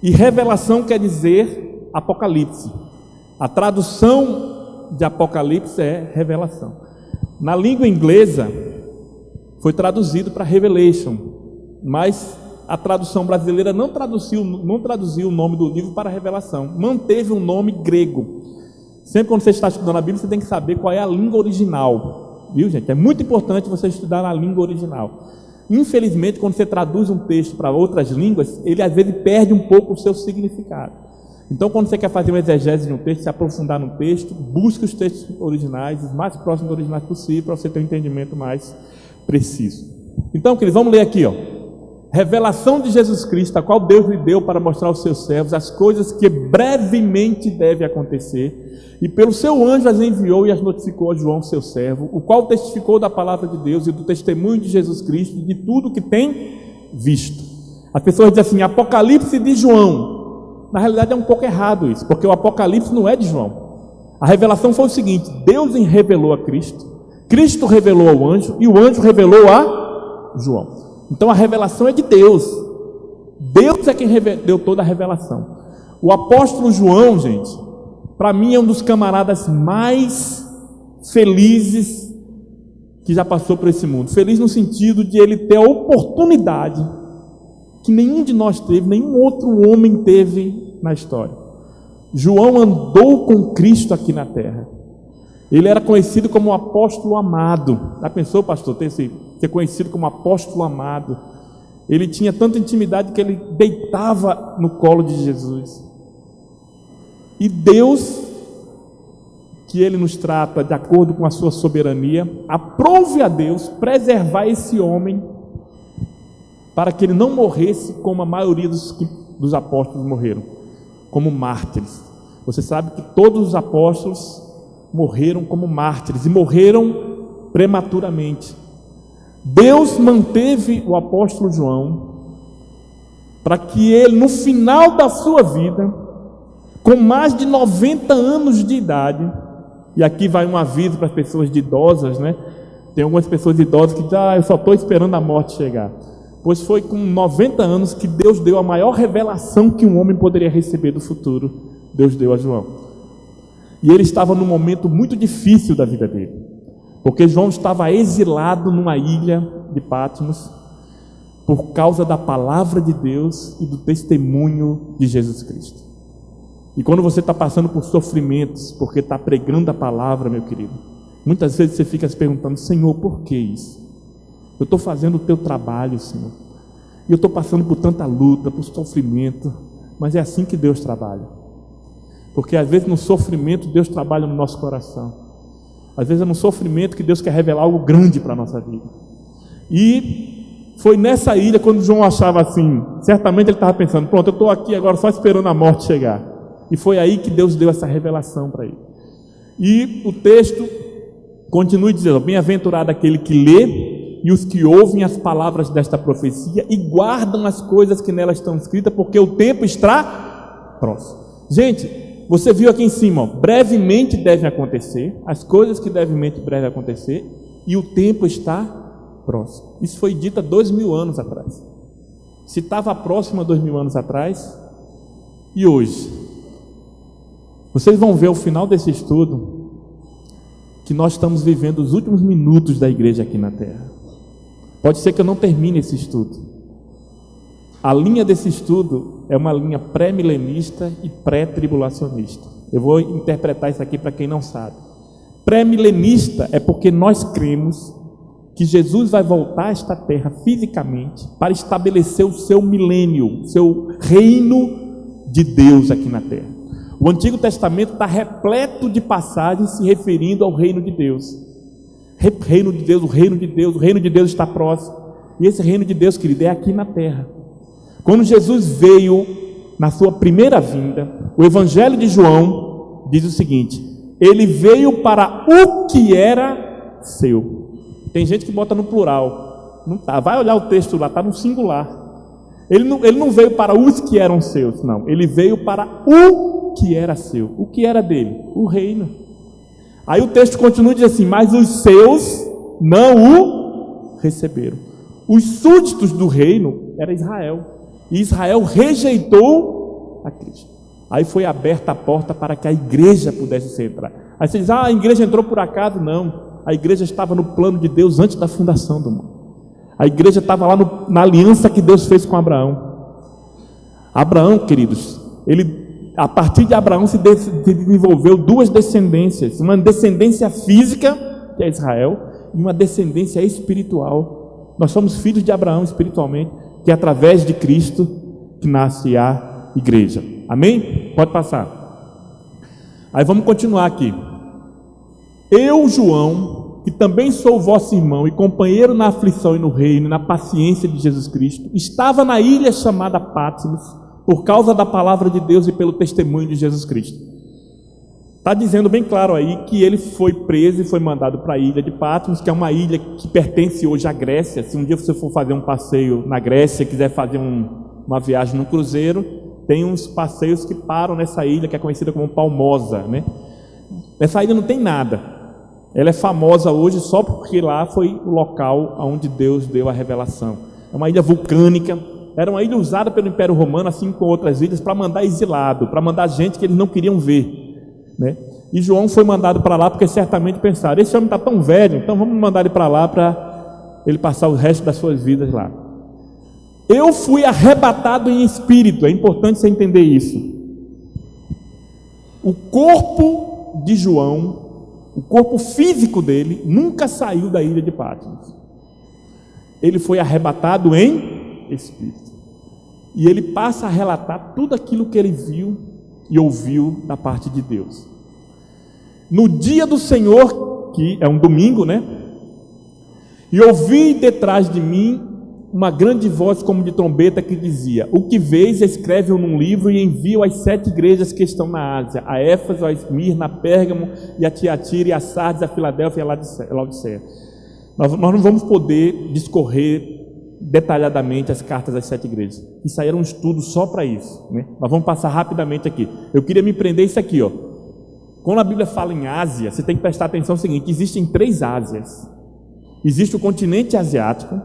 S3: E Revelação quer dizer Apocalipse. A tradução de Apocalipse é Revelação. Na língua inglesa foi traduzido para Revelation, mas a tradução brasileira não traduziu o nome do livro para Revelação, manteve um nome grego. Sempre quando você está estudando a Bíblia, você tem que saber qual é a língua original, viu, gente? É muito importante você estudar na língua original. Infelizmente, quando você traduz um texto para outras línguas, ele às vezes perde um pouco o seu significado. Então, quando você quer fazer uma exegese de um texto, se aprofundar no texto, busque os textos originais, os mais próximos dos originais possível, para você ter um entendimento mais preciso. Então, queridos, vamos ler aqui, ó. Revelação de Jesus Cristo, a qual Deus lhe deu para mostrar aos seus servos as coisas que brevemente devem acontecer, e pelo seu anjo as enviou e as notificou a João, seu servo, o qual testificou da palavra de Deus e do testemunho de Jesus Cristo e de tudo que tem visto. As pessoas dizem assim, Apocalipse de João. Na realidade é um pouco errado isso, porque o Apocalipse não é de João. A revelação foi o seguinte, Deus revelou a Cristo, Cristo revelou ao anjo e o anjo revelou a João. Então a revelação é de Deus. Deus é quem deu toda a revelação. O apóstolo João, gente, para mim é um dos camaradas mais felizes que já passou por esse mundo. Feliz no sentido de ele ter a oportunidade que nenhum de nós teve, nenhum outro homem teve na história. João andou com Cristo aqui na terra. Ele era conhecido como o apóstolo amado. Já pensou, pastor, ser conhecido como apóstolo amado? Ele tinha tanta intimidade que ele deitava no colo de Jesus. E Deus, que Ele nos trata de acordo com a sua soberania, aprove a Deus preservar esse homem para que ele não morresse como a maioria dos apóstolos morreram, como mártires. Você sabe que todos os apóstolos morreram como mártires e morreram prematuramente. Deus manteve o apóstolo João para que ele, no final da sua vida, com mais de 90 anos de idade, e aqui vai um aviso para as pessoas de idosas, né? Tem algumas pessoas idosas que dizem, eu só estou esperando a morte chegar. Pois foi com 90 anos que Deus deu a maior revelação que um homem poderia receber do futuro. Deus deu a João. E ele estava num momento muito difícil da vida dele, porque João estava exilado numa ilha de Patmos por causa da palavra de Deus e do testemunho de Jesus Cristo. E quando você está passando por sofrimentos, porque está pregando a palavra, meu querido, muitas vezes você fica se perguntando, Senhor, por que isso? Eu estou fazendo o teu trabalho, Senhor, e eu estou passando por tanta luta, por sofrimento, mas é assim que Deus trabalha. Porque às vezes no sofrimento Deus trabalha no nosso coração. Às vezes é no sofrimento que Deus quer revelar algo grande para a nossa vida. E foi nessa ilha, quando João achava assim, certamente ele estava pensando, pronto, eu estou aqui agora só esperando a morte chegar. E foi aí que Deus deu essa revelação para ele. E o texto continua dizendo, bem-aventurado aquele que lê e os que ouvem as palavras desta profecia e guardam as coisas que nelas estão escritas, porque o tempo está próximo. Gente, você viu aqui em cima, ó, brevemente devem acontecer, as coisas que brevemente devem acontecer, e o tempo está próximo. Isso foi dito há 2000 anos atrás. Se estava próximo há 2000 anos atrás, e hoje? Vocês vão ver ao final desse estudo que nós estamos vivendo os últimos minutos da igreja aqui na terra. Pode ser que eu não termine esse estudo. A linha desse estudo é uma linha pré-milenista e pré-tribulacionista. Eu vou interpretar isso aqui para quem não sabe. Pré-milenista é porque nós cremos que Jesus vai voltar a esta terra fisicamente para estabelecer o seu milênio, o seu reino de Deus aqui na terra. O Antigo Testamento está repleto de passagens se referindo ao reino de Deus. Reino de Deus, o reino de Deus, o reino de Deus está próximo. E esse reino de Deus, querido, é aqui na terra. Quando Jesus veio na sua primeira vinda, o Evangelho de João diz o seguinte: ele veio para o que era seu. Tem gente que bota no plural, não tá. Vai olhar o texto lá, está no singular. Ele não veio para os que eram seus, não. Ele veio para o que era seu. O que era dele? O reino. Aí o texto continua e diz assim: mas os seus não o receberam. Os súditos do reino era Israel. E Israel rejeitou a Cristo. Aí foi aberta a porta para que a igreja pudesse entrar. Aí você diz: a igreja entrou por acaso? Não. A igreja estava no plano de Deus antes da fundação do mundo. A igreja estava lá na aliança que Deus fez com Abraão. Abraão, queridos, a partir de Abraão se desenvolveu duas descendências. Uma descendência física, que é Israel, e uma descendência espiritual. Nós somos filhos de Abraão espiritualmente, que é através de Cristo que nasce a igreja. Amém? Pode passar. Aí vamos continuar aqui. Eu, João, que também sou vosso irmão e companheiro na aflição e no reino, na paciência de Jesus Cristo, estava na ilha chamada Patmos, por causa da palavra de Deus e pelo testemunho de Jesus Cristo. Está dizendo bem claro aí que ele foi preso e foi mandado para a ilha de Patmos, que é uma ilha que pertence hoje à Grécia. Se um dia você for fazer um passeio na Grécia, quiser fazer uma viagem no cruzeiro, tem uns passeios que param nessa ilha, que é conhecida como Palmosa, né? Essa ilha não tem nada. Ela é famosa hoje só porque lá foi o local onde Deus deu a revelação. É uma ilha vulcânica. Era uma ilha usada pelo Império Romano, assim como outras ilhas, para mandar exilado, para mandar gente que eles não queriam ver, né? E João foi mandado para lá porque certamente pensaram: esse homem está tão velho, então vamos mandar ele para lá para ele passar o resto das suas vidas lá. Eu fui arrebatado em espírito. É importante você entender isso. O corpo de João, o corpo físico dele, nunca saiu da ilha de Patmos. Ele foi arrebatado em espírito. E ele passa a relatar tudo aquilo que ele viu e ouviu da parte de Deus. No dia do Senhor, que é um domingo, né? E ouvi detrás de mim uma grande voz como de trombeta que dizia: o que vês, escreve-o num livro e envia-o às 7 igrejas que estão na Ásia: a Éfeso, a Esmirna, a Pérgamo, e a Tiatira, e a Sardes, a Filadélfia e a Laodiceia. Nós não vamos poder discorrer detalhadamente as cartas das 7 igrejas. Isso aí era um estudo só para isso, né? Nós vamos passar rapidamente aqui. Eu queria me prender isso aqui, ó. Quando a Bíblia fala em Ásia, você tem que prestar atenção no seguinte: existem 3 Ásias. Existe o continente asiático,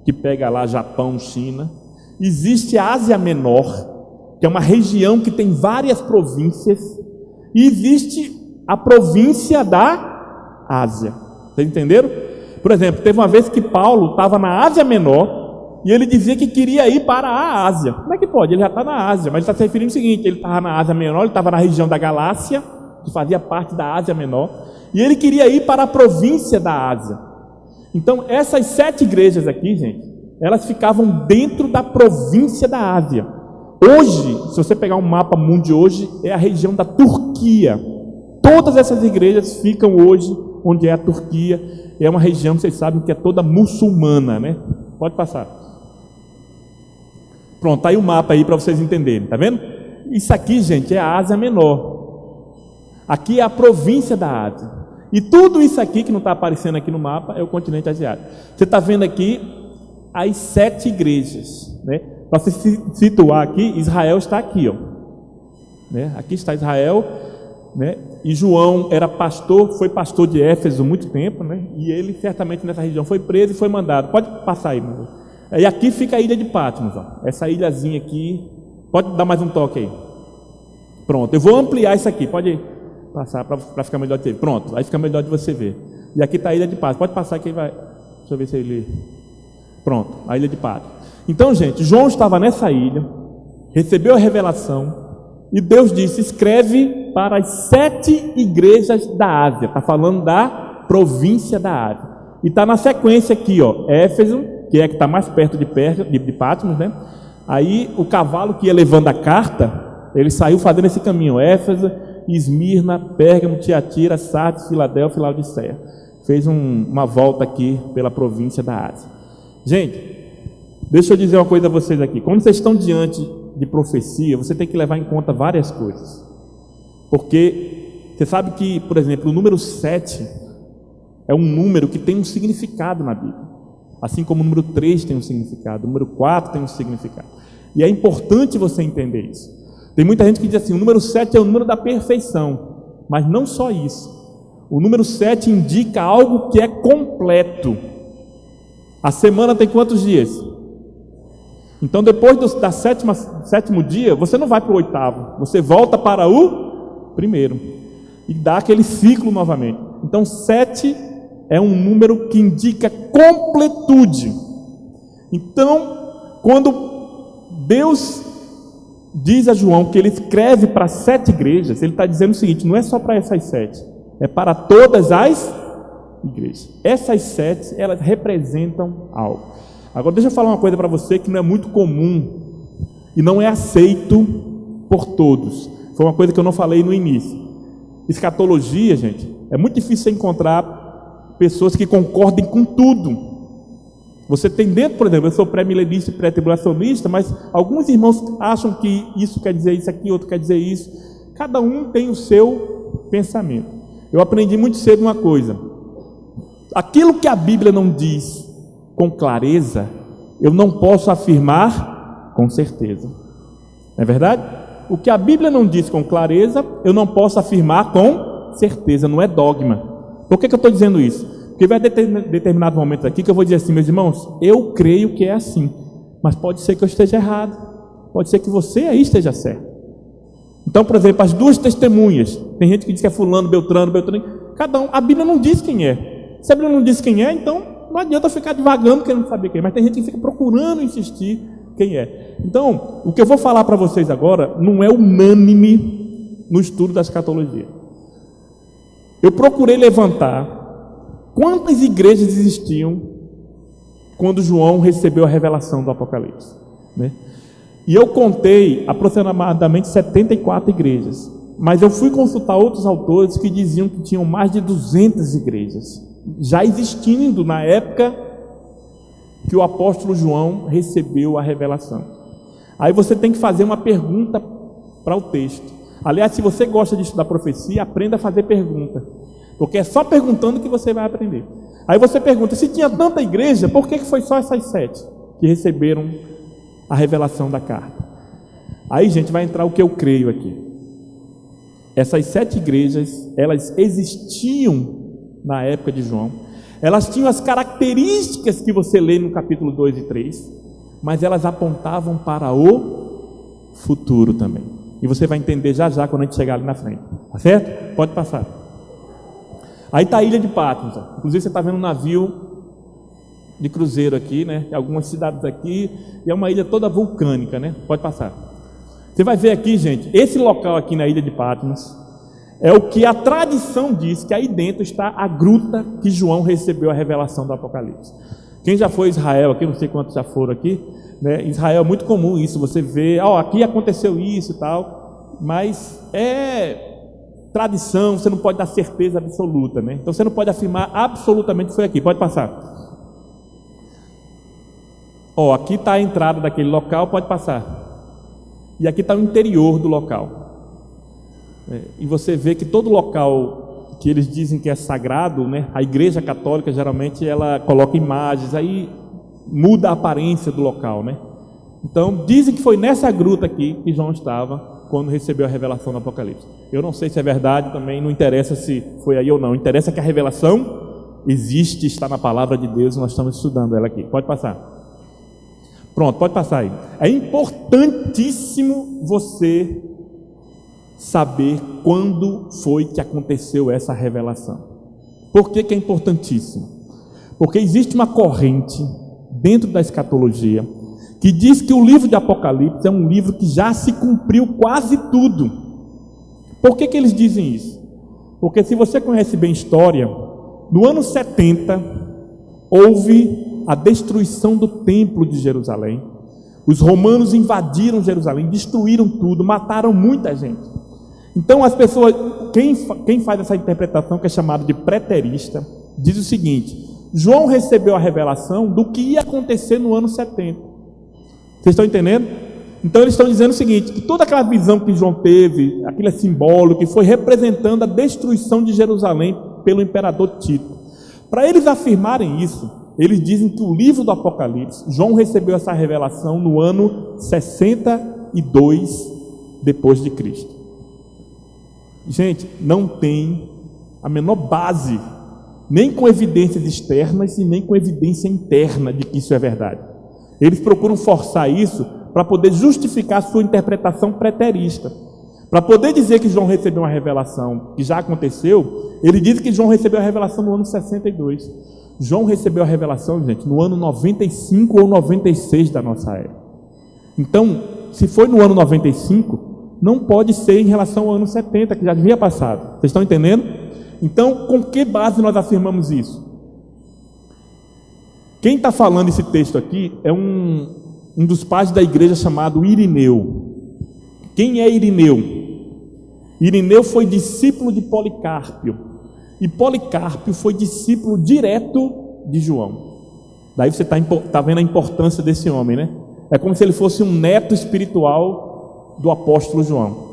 S3: que pega lá Japão, China. Existe a Ásia Menor, que é uma região que tem várias províncias. E existe a província da Ásia. Vocês entenderam? Por exemplo, teve uma vez que Paulo estava na Ásia Menor e ele dizia que queria ir para a Ásia. Como é que pode? Ele já está na Ásia, mas ele está se referindo ao seguinte: ele estava na Ásia Menor, ele estava na região da Galácia, que fazia parte da Ásia Menor, e ele queria ir para a província da Ásia. Então, essas 7 igrejas aqui, gente, elas ficavam dentro da província da Ásia. Hoje, se você pegar um mapa mundo de hoje, é a região da Turquia. Todas essas igrejas ficam hoje onde é a Turquia. É uma região, vocês sabem, que é toda muçulmana, né? Pode passar. Pronto, tá aí o mapa aí para vocês entenderem, tá vendo? Isso aqui, gente, é a Ásia Menor. Aqui é a província da Ásia. E tudo isso aqui que não está aparecendo aqui no mapa é o continente asiático. Você está vendo aqui as 7 igrejas, né? Para se situar aqui, Israel está aqui, ó, né? Aqui está Israel. né? E João era pastor, foi pastor de Éfeso muito tempo, né? E ele certamente nessa região foi preso e foi mandado. Pode passar aí, meu. E aqui fica a ilha de Patmos, ó. Essa ilhazinha aqui. Pode dar mais um toque aí. Pronto, eu vou ampliar isso aqui. Pode passar para ficar melhor de você ver. Pronto, aí fica melhor de você ver. E aqui está a ilha de Patmos. Pode passar aqui, vai. Deixa eu ver se ele. Pronto, a ilha de Patmos. Então, gente, João estava nessa ilha, recebeu a revelação. E Deus disse: escreve para as 7 igrejas da Ásia. Está falando da província da Ásia. E está na sequência aqui, ó, Éfeso, que é que está mais perto de Patmos, né? Aí o cavalo que ia levando a carta, ele saiu fazendo esse caminho: Éfeso, Esmirna, Pérgamo, Tiatira, Sardes, Filadélfia e Laodiceia. Fez uma volta aqui pela província da Ásia. Gente, deixa eu dizer uma coisa a vocês aqui. Quando vocês estão diante de profecia, você tem que levar em conta várias coisas. Porque você sabe que, por exemplo, o número 7 é um número que tem um significado na Bíblia. Assim como o número 3 tem um significado, o número 4 tem um significado. E é importante você entender isso. Tem muita gente que diz assim: o número 7 é o número da perfeição. Mas não só isso. O número 7 indica algo que é completo. A semana tem quantos dias? Então, depois do sétimo dia, você não vai para o 8º, você volta para o 1º e dá aquele ciclo novamente. Então, 7 é um número que indica completude. Então, quando Deus diz a João que ele escreve para 7 igrejas, ele está dizendo o seguinte: não é só para essas 7, é para todas as igrejas. Essas 7, elas representam algo. Agora deixa eu falar uma coisa para você que não é muito comum e não é aceito por todos. Foi uma coisa que eu não falei no início. Escatologia, gente, é muito difícil você encontrar pessoas que concordem com tudo. Você tem dentro, por exemplo, eu sou pré-milenista e pré-tribulacionista, mas alguns irmãos acham que isso quer dizer isso aqui, outro quer dizer isso. Cada um tem o seu pensamento. Eu aprendi muito cedo uma coisa: aquilo que a Bíblia não diz com clareza, eu não posso afirmar com certeza. Não é verdade? O que a Bíblia não diz com clareza, eu não posso afirmar com certeza, não é dogma. Por que eu estou dizendo isso? Porque vai ter determinado momento aqui que eu vou dizer assim: meus irmãos, eu creio que é assim, mas pode ser que eu esteja errado, pode ser que você aí esteja certo. Então, por exemplo, as 2 testemunhas, tem gente que diz que é fulano, Beltrano, cada um, a Bíblia não diz quem é. Se a Bíblia não diz quem é, então não adianta ficar divagando querendo saber quem é, mas tem gente que fica procurando insistir quem é. Então, o que eu vou falar para vocês agora não é unânime no estudo da escatologia. Eu procurei levantar quantas igrejas existiam quando João recebeu a revelação do Apocalipse, né? E eu contei aproximadamente 74 igrejas, mas eu fui consultar outros autores que diziam que tinham mais de 200 igrejas já existindo na época que o apóstolo João recebeu a revelação. Aí você tem que fazer uma pergunta para o texto. Aliás, se você gosta de estudar profecia, aprenda a fazer pergunta, porque é só perguntando que você vai aprender. Aí você pergunta: se tinha tanta igreja, por que foi só essas 7 que receberam a revelação da carta? Aí, gente, vai entrar o que eu creio aqui. Essas 7 igrejas, elas existiam na época de João, elas tinham as características que você lê no capítulo 2 e 3, mas elas apontavam para o futuro também. E você vai entender já já quando a gente chegar ali na frente, tá certo? Pode passar. Aí está a ilha de Patmos, ó. Inclusive você está vendo um navio de cruzeiro aqui, né? Algumas cidades aqui, e é uma ilha toda vulcânica, né? Pode passar. Você vai ver aqui, gente, esse local aqui na ilha de Patmos é o que a tradição diz, que aí dentro está a gruta que João recebeu a revelação do Apocalipse. Quem já foi a Israel aqui, não sei quantos já foram aqui, né? Israel é muito comum isso, você vê, aqui aconteceu isso e tal, mas é tradição, você não pode dar certeza absoluta, né? Então você não pode afirmar absolutamente que foi aqui. Pode passar. Aqui está a entrada daquele local, pode passar. E aqui está o interior do local. E você vê que todo local que eles dizem que é sagrado, né? A igreja católica geralmente ela coloca imagens, aí muda a aparência do local, né? Então dizem que foi nessa gruta aqui que João estava quando recebeu a revelação do Apocalipse. Eu não sei se é verdade, também não interessa se foi aí ou não. Interessa que a revelação existe, está na palavra de Deus, nós estamos estudando ela aqui. Pode passar. Pronto, pode passar aí. É importantíssimo você saber quando foi que aconteceu essa revelação. Por que é importantíssimo? Porque existe uma corrente dentro da escatologia que diz que o livro de Apocalipse é um livro que já se cumpriu quase tudo. Por que eles dizem isso? Porque se você conhece bem história, no ano 70 houve a destruição do templo de Jerusalém. Os romanos invadiram Jerusalém, destruíram tudo, mataram muita gente. Então as pessoas, quem faz essa interpretação, que é chamado de preterista, diz o seguinte: João recebeu a revelação do que ia acontecer no ano 70. Vocês estão entendendo? Então eles estão dizendo o seguinte, que toda aquela visão que João teve, aquilo é simbólico, que foi representando a destruição de Jerusalém pelo imperador Tito. Para eles afirmarem isso, eles dizem que o livro do Apocalipse, João recebeu essa revelação no ano 62 depois de Cristo. Gente, não tem a menor base, nem com evidências externas e nem com evidência interna de que isso é verdade. Eles procuram forçar isso para poder justificar a sua interpretação preterista. Para poder dizer que João recebeu uma revelação que já aconteceu, ele diz que João recebeu a revelação no ano 62. João recebeu a revelação, gente, no ano 95 ou 96 da nossa era. Então, se foi no ano 95, não pode ser em relação ao ano 70, que já havia passado. Vocês estão entendendo? Então, com que base nós afirmamos isso? Quem está falando esse texto aqui é um dos pais da igreja chamado Irineu. Quem é Irineu? Irineu foi discípulo de Policarpo. E Policarpo foi discípulo direto de João. Daí você está vendo a importância desse homem, né? É como se ele fosse um neto espiritual do apóstolo João.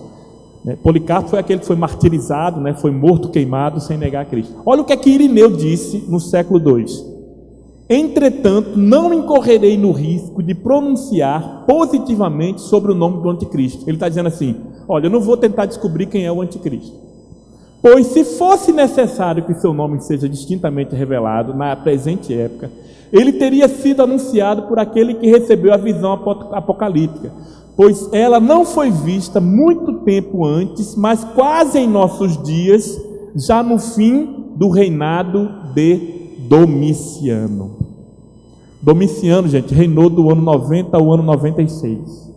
S3: Policarpo foi aquele que foi martirizado, né? Foi morto, queimado, sem negar a Cristo. Olha o que é que Irineu disse no século II. Entretanto, não incorrerei no risco de pronunciar positivamente sobre o nome do anticristo. Ele está dizendo assim, olha, eu não vou tentar descobrir quem é o anticristo. Pois se fosse necessário que seu nome seja distintamente revelado na presente época, ele teria sido anunciado por aquele que recebeu a visão apocalíptica, pois ela não foi vista muito tempo antes, mas quase em nossos dias, já no fim do reinado de Domiciano. Domiciano, gente, reinou do ano 90 ao ano 96.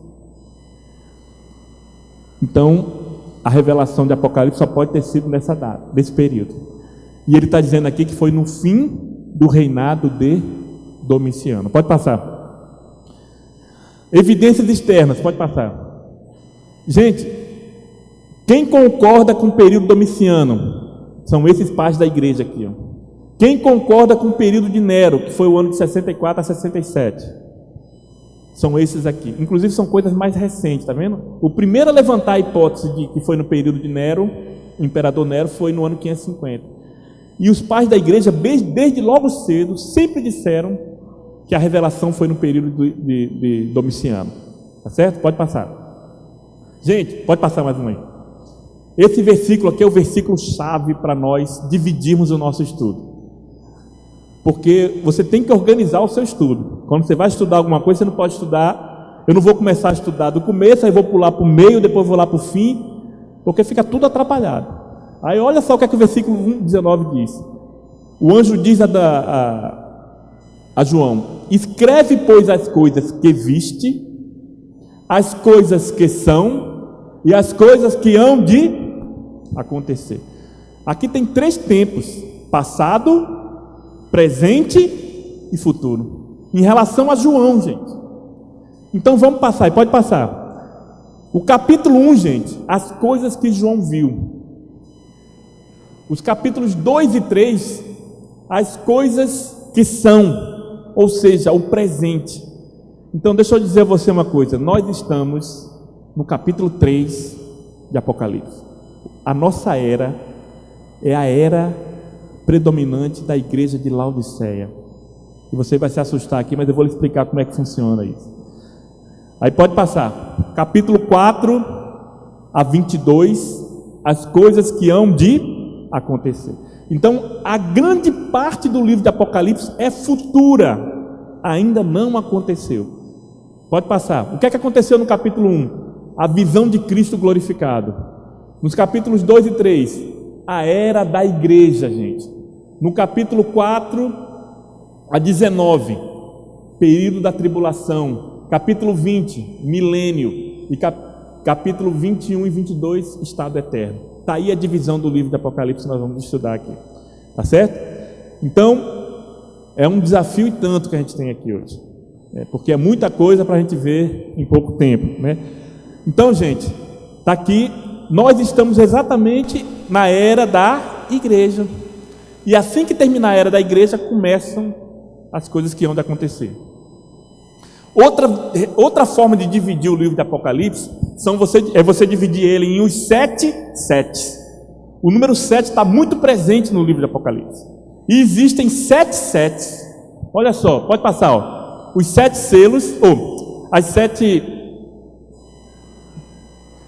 S3: Então, a revelação de Apocalipse só pode ter sido nessa data, nesse período. E ele está dizendo aqui que foi no fim do reinado de Domiciano. Pode passar. Evidências externas, pode passar. Gente, quem concorda com o período domiciano? São esses pais da igreja aqui, ó. Quem concorda com o período de Nero, que foi o ano de 64 a 67? São esses aqui. Inclusive são coisas mais recentes, tá vendo? O primeiro a levantar a hipótese de que foi no período de Nero, o imperador Nero, foi no ano 550. E os pais da igreja, desde logo cedo, sempre disseram que a revelação foi no período de Domiciano. Tá certo? Pode passar. Gente, pode passar mais um aí. Esse versículo aqui é o versículo chave para nós dividirmos o nosso estudo. Porque você tem que organizar o seu estudo. Quando você vai estudar alguma coisa, você não pode estudar. Eu não vou começar a estudar do começo, aí vou pular para o meio, depois vou lá para o fim, porque fica tudo atrapalhado. Aí olha só o que é que o versículo 1:19 diz. O anjo diz a João: escreve, pois, as coisas que viste, as coisas que são e as coisas que hão de acontecer. Aqui tem 3 tempos: passado, presente e futuro. Em relação a João, gente. Então vamos passar, e pode passar. O capítulo 1, gente, as coisas que João viu. Os capítulos 2 e 3, as coisas que são, ou seja, o presente. Então deixa eu dizer a você uma coisa, nós estamos no capítulo 3 de Apocalipse. A nossa era é a era predominante da igreja de Laodiceia. E você vai se assustar aqui, mas eu vou lhe explicar como é que funciona isso. Aí pode passar. Capítulo 4 a 22, as coisas que hão de acontecer. Então, a grande parte do livro de Apocalipse é futura, ainda não aconteceu. Pode passar. O que é que aconteceu no capítulo 1? A visão de Cristo glorificado. Nos capítulos 2 e 3, a era da igreja, gente. No capítulo 4 a 19, período da tribulação. Capítulo 20, milênio. E capítulo 21 e 22, estado eterno. Está aí a divisão do livro de Apocalipse que nós vamos estudar aqui. Tá certo? Então, é um desafio e tanto que a gente tem aqui hoje. Porque é muita coisa para a gente ver em pouco tempo, né? Então, gente, está aqui. Nós estamos exatamente na era da igreja. E assim que terminar a era da igreja, começam as coisas que hão de acontecer. Outra forma de dividir o livro de Apocalipse é você dividir ele em os 7 setes. O número 7 está muito presente no livro de Apocalipse. E existem 7 setes. Olha só, pode passar, ó. Os 7 selos,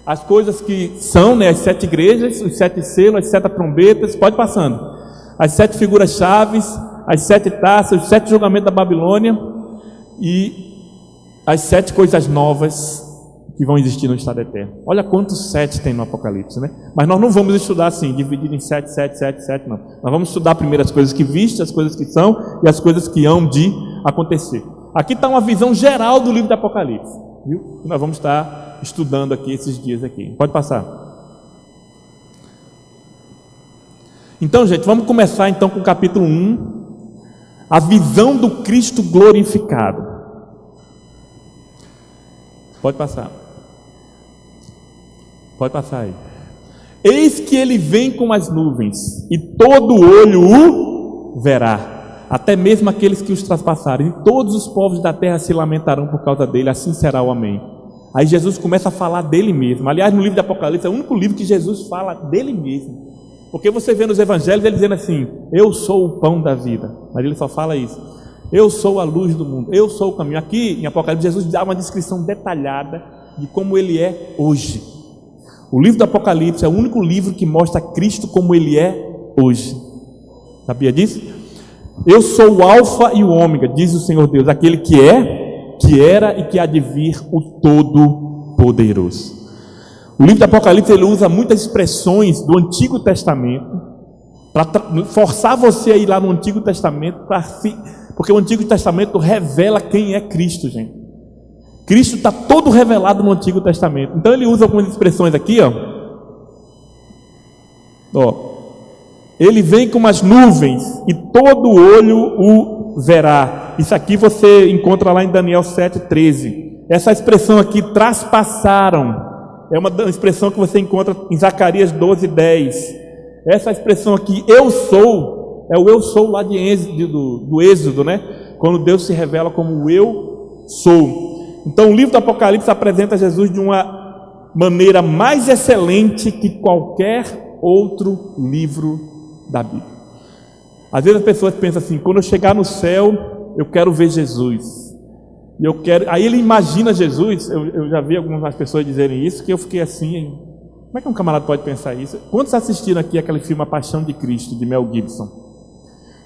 S3: as coisas que são, né, as 7 igrejas, os 7 selos, as 7 trombetas, pode passando. As 7 figuras chaves, as 7 taças, os 7 julgamentos da Babilônia e as 7 coisas novas que vão existir no estado eterno. Olha quantos 7 tem no Apocalipse, né? Mas nós não vamos estudar assim, dividido em 7, 7, 7, 7, não. Nós vamos estudar primeiro as coisas que viste, as coisas que são e as coisas que hão de acontecer. Aqui está uma visão geral do livro do Apocalipse, viu? Que nós vamos estar estudando aqui esses dias aqui. Pode passar. Então, gente, vamos começar então com o capítulo 1, a visão do Cristo glorificado. Pode passar. Pode passar aí. Eis que ele vem com as nuvens, e todo olho o verá, até mesmo aqueles que os traspassarem, e todos os povos da terra se lamentarão por causa dele, assim será o amém. Aí Jesus começa a falar dele mesmo. Aliás, no livro de Apocalipse é o único livro que Jesus fala dele mesmo. Porque você vê nos evangelhos ele dizendo assim: eu sou o pão da vida. Mas ele só fala isso: eu sou a luz do mundo, eu sou o caminho. Aqui em Apocalipse Jesus dá uma descrição detalhada de como ele é hoje. O livro do Apocalipse é o único livro que mostra Cristo como ele é hoje. Sabia disso? Eu sou o alfa e o ômega, diz o Senhor Deus, aquele que é, que era e que há de vir, o Todo-Poderoso. O livro do Apocalipse ele usa muitas expressões do Antigo Testamento para forçar você a ir lá no Antigo Testamento, porque o Antigo Testamento revela quem é Cristo, gente. Cristo está todo revelado no Antigo Testamento. Então ele usa algumas expressões aqui, ó. Ele vem com as nuvens e todo olho o verá. Isso aqui você encontra lá em Daniel 7,13. Essa expressão aqui, traspasaram, é uma expressão que você encontra em Zacarias 12:10. Essa expressão aqui, eu sou, é o eu sou lá do Êxodo, né? Quando Deus se revela como o eu sou. Então o livro do Apocalipse apresenta Jesus de uma maneira mais excelente que qualquer outro livro da Bíblia. Às vezes as pessoas pensam assim: quando eu chegar no céu, eu quero ver Jesus. E eu quero. Aí ele imagina Jesus. Eu já vi algumas pessoas dizerem isso, que eu fiquei assim, hein? Como é que um camarada pode pensar isso? Quantos assistiram aqui aquele filme A Paixão de Cristo, de Mel Gibson?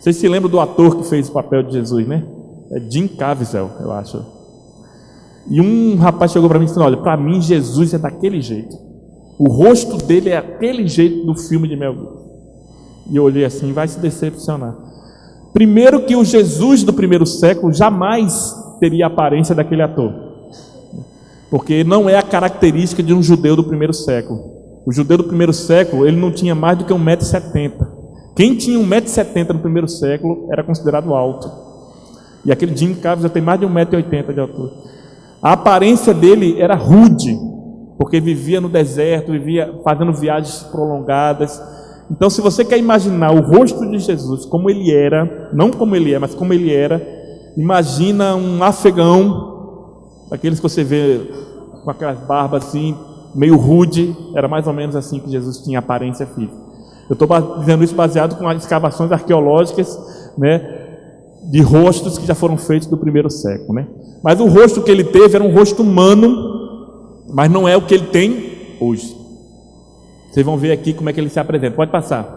S3: Vocês se lembram do ator que fez o papel de Jesus, né? É Jim Caviezel, eu acho. E um rapaz chegou para mim e disse: olha, para mim Jesus é daquele jeito. O rosto dele é aquele jeito do filme de Mel Gibson. E eu olhei assim: vai se decepcionar. Primeiro que o Jesus do primeiro século jamais teria a aparência daquele ator, porque não é a característica de um judeu do primeiro século. O judeu do primeiro século, ele não tinha mais do que 1,70 m. Quem tinha 1,70 m no primeiro século era considerado alto. E aquele Jim Caviezel tem mais de 1,80 m de altura. A aparência dele era rude, porque vivia no deserto, vivia fazendo viagens prolongadas. Então, se você quer imaginar o rosto de Jesus como ele era, não como ele é, mas como ele era, imagina um afegão, daqueles que você vê com aquelas barbas assim, meio rude. Era mais ou menos assim que Jesus tinha aparência física. Eu estou dizendo isso baseado com as escavações arqueológicas, né, de rostos que já foram feitos do primeiro século, né? Mas o rosto que ele teve era um rosto humano, mas não é o que ele tem hoje. Vocês vão ver aqui como é que ele se apresenta. Pode passar.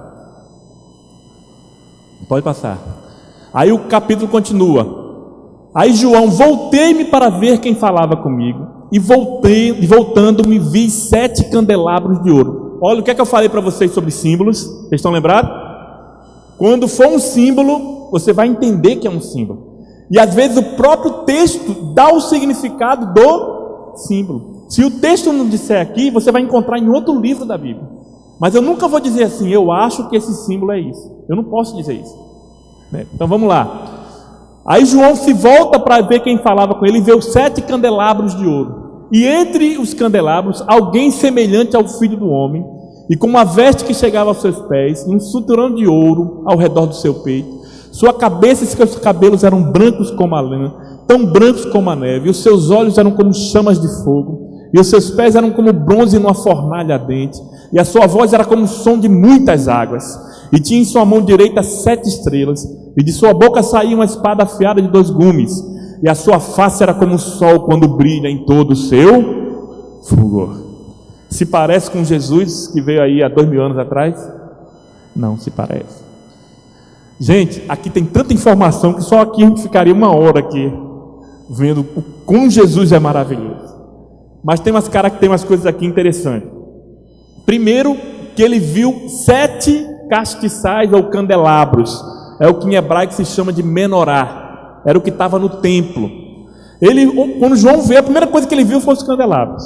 S3: Pode passar. Aí o capítulo continua. Aí João, voltei-me para ver quem falava comigo, e voltando-me vi 7 candelabros de ouro. Olha o que é que eu falei para vocês sobre símbolos. Vocês estão lembrados? Quando for um símbolo, você vai entender que é um símbolo. E às vezes o próprio texto dá o significado do símbolo. Se o texto não disser aqui, você vai encontrar em outro livro da Bíblia. Mas eu nunca vou dizer assim, eu acho que esse símbolo é isso. Eu não posso dizer isso. Então vamos lá. Aí João se volta para ver quem falava com ele e vê os 7 candelabros de ouro. E entre os candelabros, alguém semelhante ao Filho do Homem, e com uma veste que chegava aos seus pés, e um cinturão de ouro ao redor do seu peito. Sua cabeça e seus cabelos eram brancos como a lã, tão brancos como a neve, e os seus olhos eram como chamas de fogo, e os seus pés eram como bronze numa fornalha ardente, e a sua voz era como o som de muitas águas. E tinha em sua mão direita 7 estrelas, e de sua boca saía uma espada afiada de 2 gumes, e a sua face era como o sol quando brilha em todo o seu fulgor. Se parece com Jesus que veio aí há 2000 anos atrás? Não se parece. Gente, aqui tem tanta informação que só aqui a gente ficaria 1 hora aqui vendo como Jesus é maravilhoso. Mas tem umas coisas aqui interessantes. Primeiro, que ele viu 7 castiçais ou candelabros. É o que em hebraico se chama de menorá. Era o que estava no templo. Quando João veio, a primeira coisa que ele viu foi os candelabros.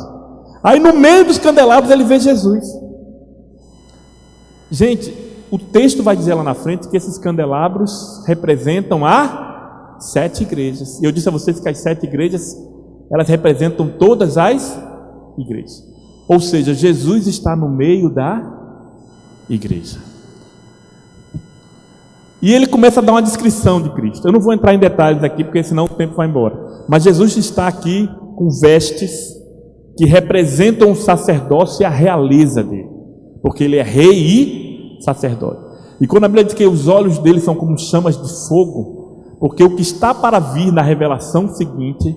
S3: Aí no meio dos candelabros ele vê Jesus. Gente, o texto vai dizer lá na frente que esses candelabros representam as 7 igrejas. E eu disse a vocês que as 7 igrejas, elas representam todas as igrejas. Ou seja, Jesus está no meio da igreja. E ele começa a dar uma descrição de Cristo. Eu não vou entrar em detalhes aqui, porque senão o tempo vai embora. Mas Jesus está aqui com vestes que representam o sacerdócio e a realeza dele. Porque ele é rei e sacerdote. E quando a Bíblia diz que os olhos dele são como chamas de fogo, porque o que está para vir na revelação seguinte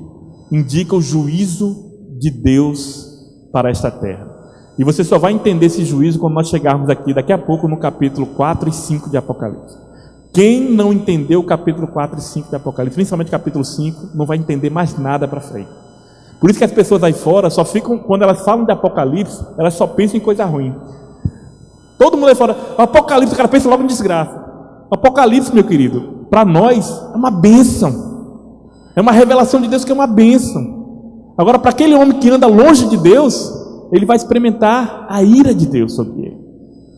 S3: indica o juízo de Deus para esta terra. E você só vai entender esse juízo quando nós chegarmos aqui, daqui a pouco, no capítulo 4 e 5 de Apocalipse. Quem não entendeu o capítulo 4 e 5 de Apocalipse, principalmente o capítulo 5, não vai entender mais nada para frente. Por isso que as pessoas aí fora só ficam, quando elas falam de Apocalipse, elas só pensam em coisa ruim. Todo mundo aí fora, Apocalipse, o cara pensa logo em desgraça. Apocalipse, meu querido, para nós é uma bênção. É uma revelação de Deus que é uma bênção. Agora, para aquele homem que anda longe de Deus, ele vai experimentar a ira de Deus sobre ele,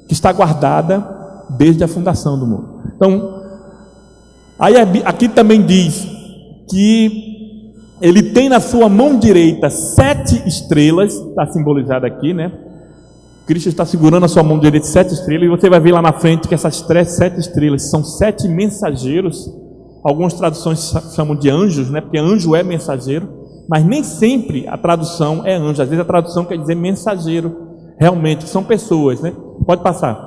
S3: que está guardada desde a fundação do mundo. Então, aí aqui também diz que ele tem na sua mão direita 7 estrelas, está simbolizado aqui, né? Cristo está segurando a sua mão direita 7 estrelas, e você vai ver lá na frente que essas 7 estrelas são 7 mensageiros. Algumas traduções chamam de anjos, né? Porque anjo é mensageiro. Mas nem sempre a tradução é anjo. Às vezes a tradução quer dizer mensageiro. Realmente, são pessoas, né? Pode passar.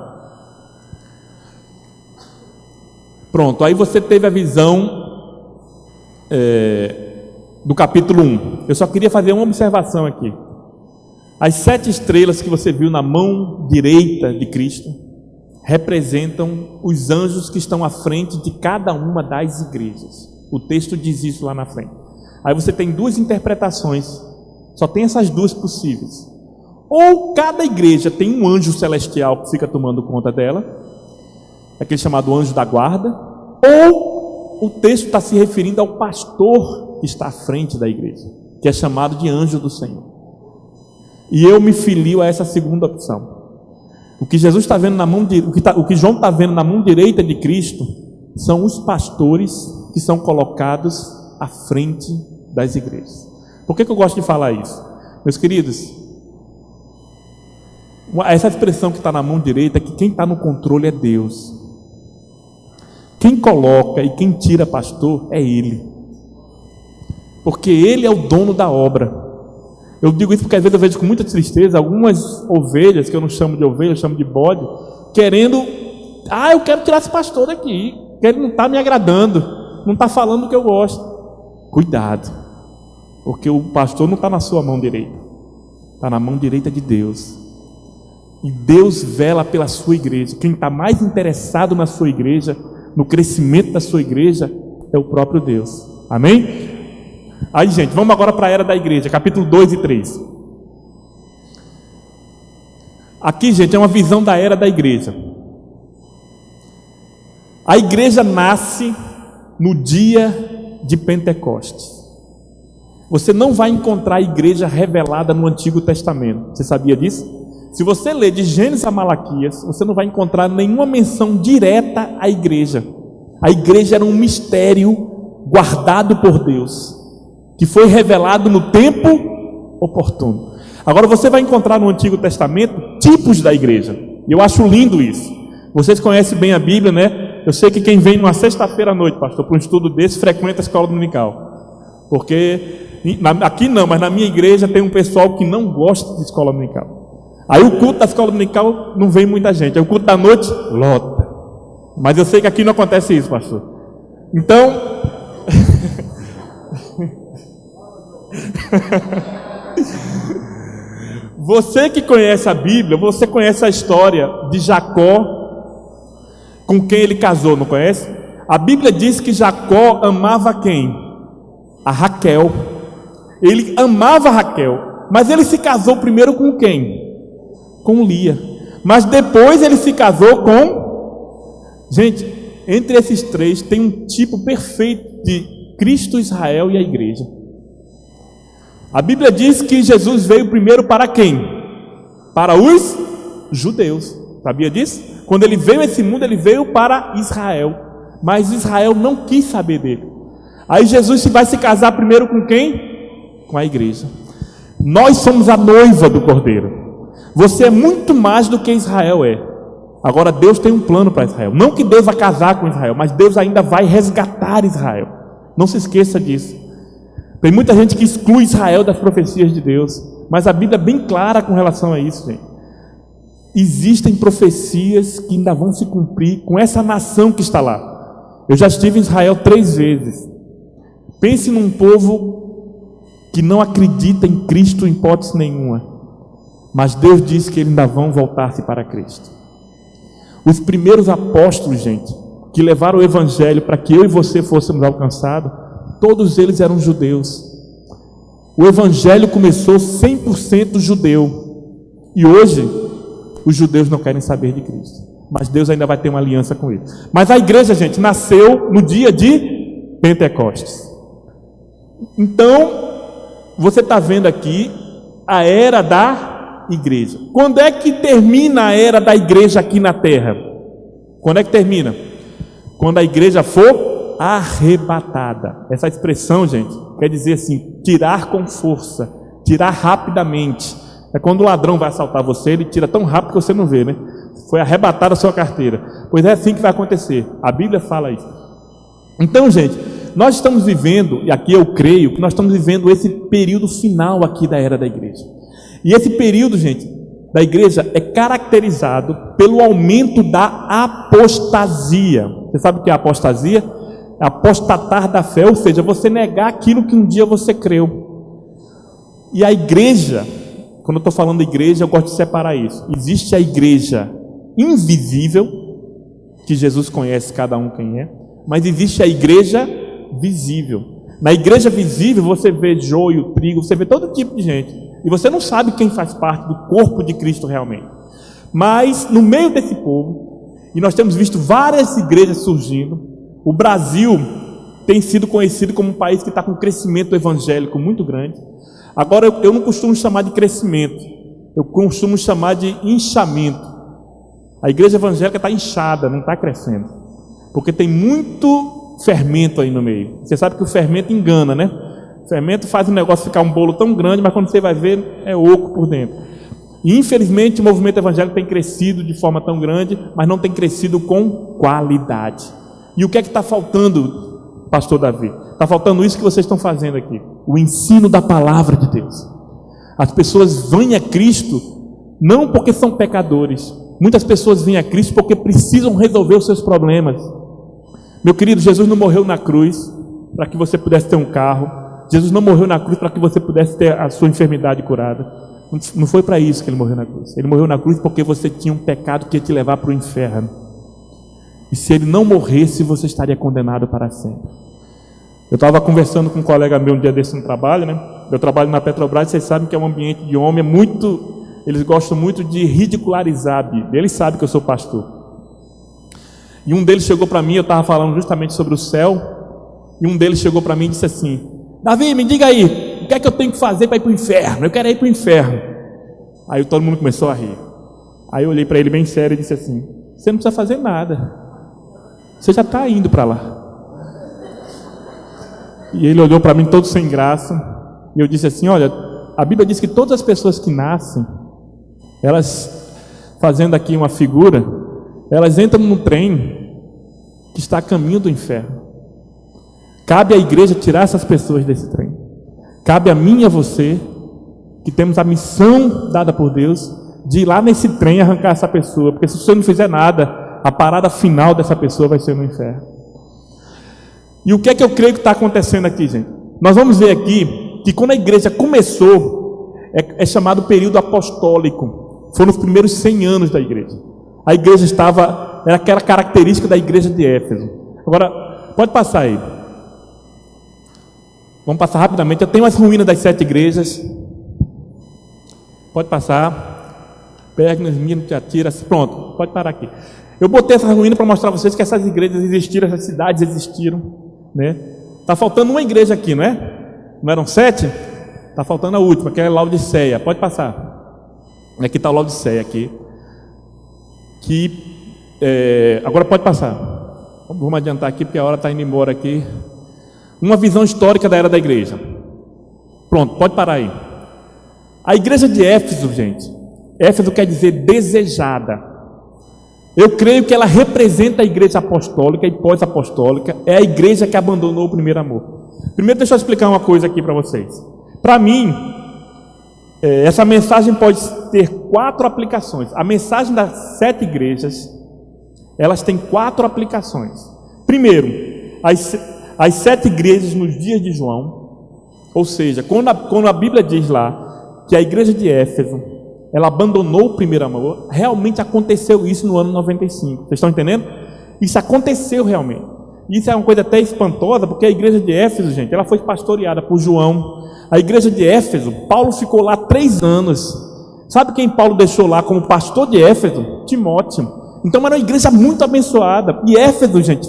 S3: Pronto, aí você teve a visão do capítulo 1. Eu só queria fazer uma observação aqui. As 7 estrelas que você viu na mão direita de Cristo representam os anjos que estão à frente de cada uma das igrejas. O texto diz isso lá na frente. Aí você tem 2 interpretações, só tem essas 2 possíveis. Ou cada igreja tem um anjo celestial que fica tomando conta dela, aquele chamado anjo da guarda, ou o texto está se referindo ao pastor que está à frente da igreja, que é chamado de anjo do Senhor. E eu me filio a essa segunda opção. O que Jesus está vendo na mão o que João está vendo na mão direita de Cristo são os pastores que são colocados à frente das igrejas. Por que eu gosto de falar isso? Meus queridos, essa expressão que está na mão direita é que quem está no controle é Deus. Quem coloca e quem tira pastor é Ele. Porque Ele é o dono da obra. Eu digo isso porque às vezes eu vejo com muita tristeza algumas ovelhas, que eu não chamo de ovelha, eu chamo de bode, querendo, eu quero tirar esse pastor daqui, porque ele não está me agradando, não está falando o que eu gosto. Cuidado, porque o pastor não está na sua mão direita, está na mão direita de Deus. E Deus vela pela sua igreja. Quem está mais interessado na sua igreja, no crescimento da sua igreja, é o próprio Deus. Amém? Aí, gente, vamos agora para a era da igreja, capítulo 2 e 3. Aqui, gente, é uma visão da era da igreja. A igreja nasce no dia de Pentecostes. Você não vai encontrar a igreja revelada no Antigo Testamento. Você sabia disso? Se você ler de Gênesis a Malaquias, você não vai encontrar nenhuma menção direta à igreja. A igreja era um mistério guardado por Deus, que foi revelado no tempo oportuno. Agora você vai encontrar no Antigo Testamento tipos da igreja. E eu acho lindo isso. Vocês conhecem bem a Bíblia, né? Eu sei que quem vem numa sexta-feira à noite, pastor, para um estudo desse, frequenta a escola dominical. Porque aqui não, mas na minha igreja tem um pessoal que não gosta de escola dominical. Aí o culto da escola dominical não vem muita gente. Aí o culto da noite, lota. Mas eu sei que aqui não acontece isso, pastor. Então... Você que conhece a Bíblia, você conhece a história de Jacó, com quem ele casou, não conhece? A Bíblia diz que Jacó amava quem? A Raquel. Ele amava Raquel, mas ele se casou primeiro com quem? Com Lia. Mas depois ele se casou com... Gente, entre esses três tem um tipo perfeito de Cristo, Israel e a igreja. A Bíblia diz que Jesus veio primeiro para quem? Para os judeus. Sabia disso? Quando ele veio a esse mundo, ele veio para Israel. Mas Israel não quis saber dele. Aí Jesus vai se casar primeiro com quem? Com a igreja. Nós somos a noiva do Cordeiro. Você é muito mais do que Israel é. Agora Deus tem um plano para Israel. Não que Deus vai casar com Israel, mas Deus ainda vai resgatar Israel. Não se esqueça disso. Tem muita gente que exclui Israel das profecias de Deus, mas a Bíblia é bem clara com relação a isso, gente. Existem profecias que ainda vão se cumprir com essa nação que está lá. Eu já estive em Israel 3 vezes. Pense num povo que não acredita em Cristo em hipótese nenhuma. Mas Deus diz que eles ainda vão voltar-se para Cristo. Os primeiros apóstolos, gente, que levaram o evangelho para que eu e você fôssemos alcançados, todos eles eram judeus. O evangelho começou 100% judeu. E hoje, os judeus não querem saber de Cristo. Mas Deus ainda vai ter uma aliança com eles. Mas a igreja, gente, nasceu no dia de Pentecostes. Então, você está vendo aqui a era da igreja. Quando é que termina a era da igreja aqui na terra? Quando é que termina? Quando a igreja for arrebatada. Essa expressão, gente, quer dizer assim, tirar com força, tirar rapidamente. É quando o ladrão vai assaltar você, ele tira tão rápido que você não vê, né? Foi arrebatada a sua carteira. Pois é assim que vai acontecer. A Bíblia fala isso. Então, gente, nós estamos vivendo, e aqui eu creio que nós estamos vivendo esse período final aqui da era da igreja. E esse período, gente, da igreja é caracterizado pelo aumento da apostasia. Você sabe o que é apostasia? É apostatar da fé, ou seja, você negar aquilo que um dia você creu. E a igreja, quando eu estou falando da igreja, eu gosto de separar isso. Existe a igreja invisível, que Jesus conhece cada um quem é, mas existe a igreja visível. Na igreja visível você vê joio, trigo, você vê todo tipo de gente. E você não sabe quem faz parte do corpo de Cristo realmente. Mas no meio desse povo, e nós temos visto várias igrejas surgindo, o Brasil tem sido conhecido como um país que está com um crescimento evangélico muito grande. Agora eu não costumo chamar de crescimento, eu costumo chamar de inchamento. A igreja evangélica está inchada, não está crescendo, porque tem muito fermento aí no meio. Você sabe que o fermento engana, né? O fermento faz o negócio ficar um bolo tão grande, mas quando você vai ver, é oco por dentro. E infelizmente o movimento evangélico tem crescido de forma tão grande, mas não tem crescido com qualidade. E o que é que está faltando, pastor Davi? Está faltando isso que vocês estão fazendo aqui, o ensino da palavra de Deus. As pessoas vêm a Cristo não porque são pecadores. Muitas pessoas vêm a Cristo porque precisam resolver os seus problemas. Meu querido, Jesus não morreu na cruz para que você pudesse ter um carro. Jesus não morreu na cruz para que você pudesse ter a sua enfermidade curada. Não foi para isso que ele morreu na cruz. Ele morreu na cruz porque você tinha um pecado que ia te levar para o inferno. E se ele não morresse, você estaria condenado para sempre. Eu estava conversando com um colega meu um dia desse no trabalho, né? Eu trabalho na Petrobras, vocês sabem que é um ambiente de homem, eles gostam muito de ridicularizar a Bíblia. Eles sabem que eu sou pastor. E um deles chegou para mim, eu estava falando justamente sobre o céu, e um deles chegou para mim e disse assim: Davi, me diga aí, o que é que eu tenho que fazer para ir para o inferno? Eu quero ir para o inferno. Aí todo mundo começou a rir. Aí eu olhei para ele bem sério e disse assim: você não precisa fazer nada, você já está indo para lá. E ele olhou para mim todo sem graça, e eu disse assim: olha, a Bíblia diz que todas as pessoas que nascem, elas, fazendo aqui uma figura, elas entram num trem que está a caminho do inferno. Cabe à igreja tirar essas pessoas desse trem. Cabe a mim e a você, que temos a missão dada por Deus, de ir lá nesse trem e arrancar essa pessoa, porque se você não fizer nada, a parada final dessa pessoa vai ser no inferno. E o que é que eu creio que está acontecendo aqui, gente? Nós vamos ver aqui que quando a igreja começou, é chamado período apostólico. Foram os primeiros 100 anos da igreja. A igreja era aquela característica da igreja de Éfeso. Agora, pode passar aí. Vamos passar rapidamente. Eu tenho as ruínas das 7 igrejas. Pode passar. Pérgamos, Minas, Tiatira. Pronto, pode parar aqui. Eu botei essa ruína para mostrar a vocês que essas igrejas existiram, essas cidades existiram, né? Tá faltando uma igreja aqui, não é? Não eram 7? Tá faltando a última, que é a Laodiceia. Pode passar. Aqui está a Laodiceia aqui. Agora pode passar. Vamos adiantar aqui porque a hora está indo embora aqui. Uma visão histórica da era da igreja. Pronto, pode parar aí. A igreja de Éfeso, gente. Éfeso quer dizer desejada. Eu creio que ela representa a igreja apostólica e pós-apostólica. É a igreja que abandonou o primeiro amor. Primeiro, deixa eu explicar uma coisa aqui para vocês. Para mim, essa mensagem pode ter 4 aplicações. A mensagem das 7 igrejas, elas têm 4 aplicações. Primeiro, as 7 igrejas nos dias de João, ou seja, quando a Bíblia diz lá que a igreja de Éfeso, ela abandonou o primeiro amor, realmente aconteceu isso no ano 95. Vocês estão entendendo? Isso aconteceu realmente. Isso é uma coisa até espantosa, porque a igreja de Éfeso, gente, ela foi pastoreada por João. A igreja de Éfeso, Paulo ficou lá 3 anos. Sabe quem Paulo deixou lá como pastor de Éfeso? Timóteo. Então era uma igreja muito abençoada. E Éfeso, gente,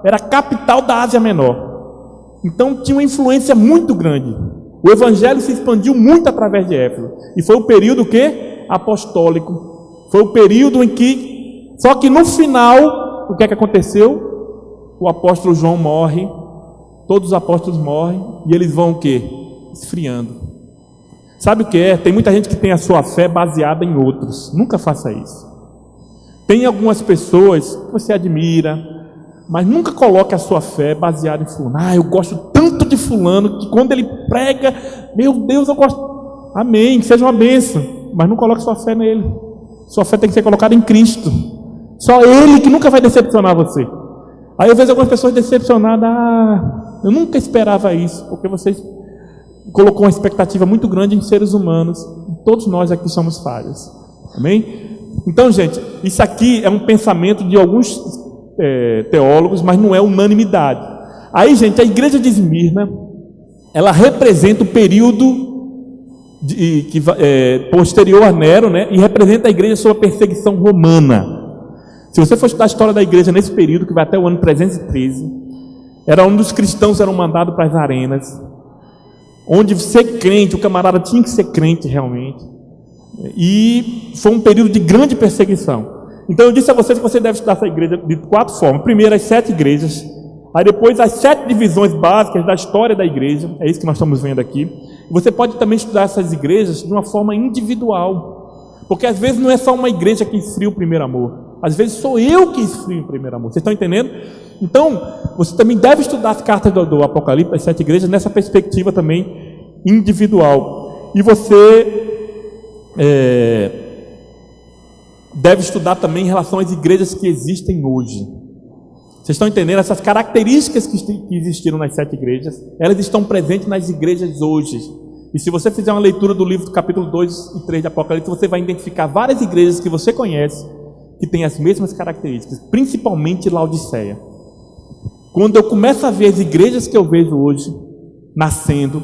S3: era a capital da Ásia Menor. Então tinha uma influência muito grande. O evangelho se expandiu muito através de Éfeso. E foi o período apostólico. Foi o período em que... Só que no final, o que é que aconteceu? O apóstolo João morre. Todos os apóstolos morrem. E eles vão o quê? Esfriando. Sabe o que é? Tem muita gente que tem a sua fé baseada em outros. Nunca faça isso. Tem algumas pessoas que você admira, mas nunca coloque a sua fé baseada em fulano. Eu gosto tanto de fulano que quando ele prega, meu Deus, eu gosto. Amém, seja uma bênção, mas não coloque sua fé nele. Sua fé tem que ser colocada em Cristo. Só Ele que nunca vai decepcionar você. Aí eu vejo algumas pessoas decepcionadas. Eu nunca esperava isso, porque você colocou uma expectativa muito grande em seres humanos. Todos nós aqui somos falhos. Amém? Então, gente, isso aqui é um pensamento de alguns teólogos, mas não é unanimidade. Aí, gente, a igreja de Esmirna, ela representa o período posterior a Nero, né? E representa a igreja sob a perseguição romana. Se você for estudar a história da igreja nesse período, que vai até o ano 313, era onde os cristãos eram mandados para as arenas, onde ser crente, o camarada tinha que ser crente realmente. E foi um período de grande perseguição. Então eu disse a vocês que você deve estudar essa igreja de 4 formas. Primeiro, as 7 igrejas. Aí depois, as 7 divisões básicas da história da igreja. É isso que nós estamos vendo aqui. Você pode também estudar essas igrejas de uma forma individual. Porque às vezes não é só uma igreja que esfria o primeiro amor. Às vezes sou eu que esfrio o primeiro amor. Vocês estão entendendo? Então, você também deve estudar as cartas do Apocalipse, as 7 igrejas, nessa perspectiva também individual. E você deve estudar também em relação às igrejas que existem hoje. Vocês estão entendendo? Essas características que existiram nas 7 igrejas, elas estão presentes nas igrejas hoje. E se você fizer uma leitura do livro do capítulo 2 e 3 de Apocalipse, você vai identificar várias igrejas que você conhece que têm as mesmas características, principalmente Laodiceia. Quando eu começo a ver as igrejas que eu vejo hoje nascendo,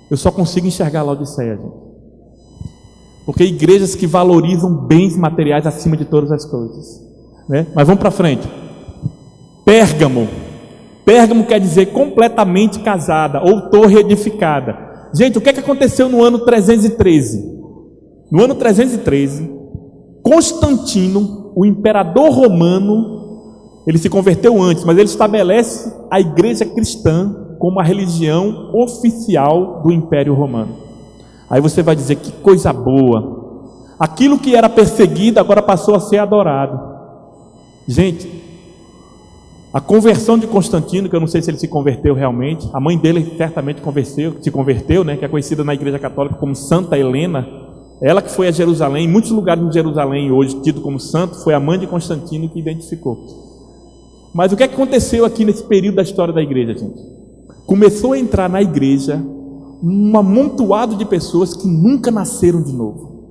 S3: eu só consigo enxergar Laodiceia, gente. Porque igrejas que valorizam bens materiais acima de todas as coisas, né? Mas vamos para frente. Pérgamo. Pérgamo quer dizer completamente casada ou torre edificada. Gente, o que é que aconteceu no ano 313? No ano 313, Constantino, o imperador romano, ele se converteu antes, mas ele estabelece a igreja cristã como a religião oficial do Império Romano. Aí você vai dizer, que coisa boa. Aquilo que era perseguido agora passou a ser adorado. Gente, a conversão de Constantino, que eu não sei se ele se converteu realmente, a mãe dele certamente se converteu, né, que é conhecida na Igreja Católica como Santa Helena. Ela que foi a Jerusalém, em muitos lugares de Jerusalém hoje tido como santo, foi a mãe de Constantino que identificou. Mas o que aconteceu aqui nesse período da história da igreja, gente? Começou a entrar na igreja um amontoado de pessoas que nunca nasceram de novo.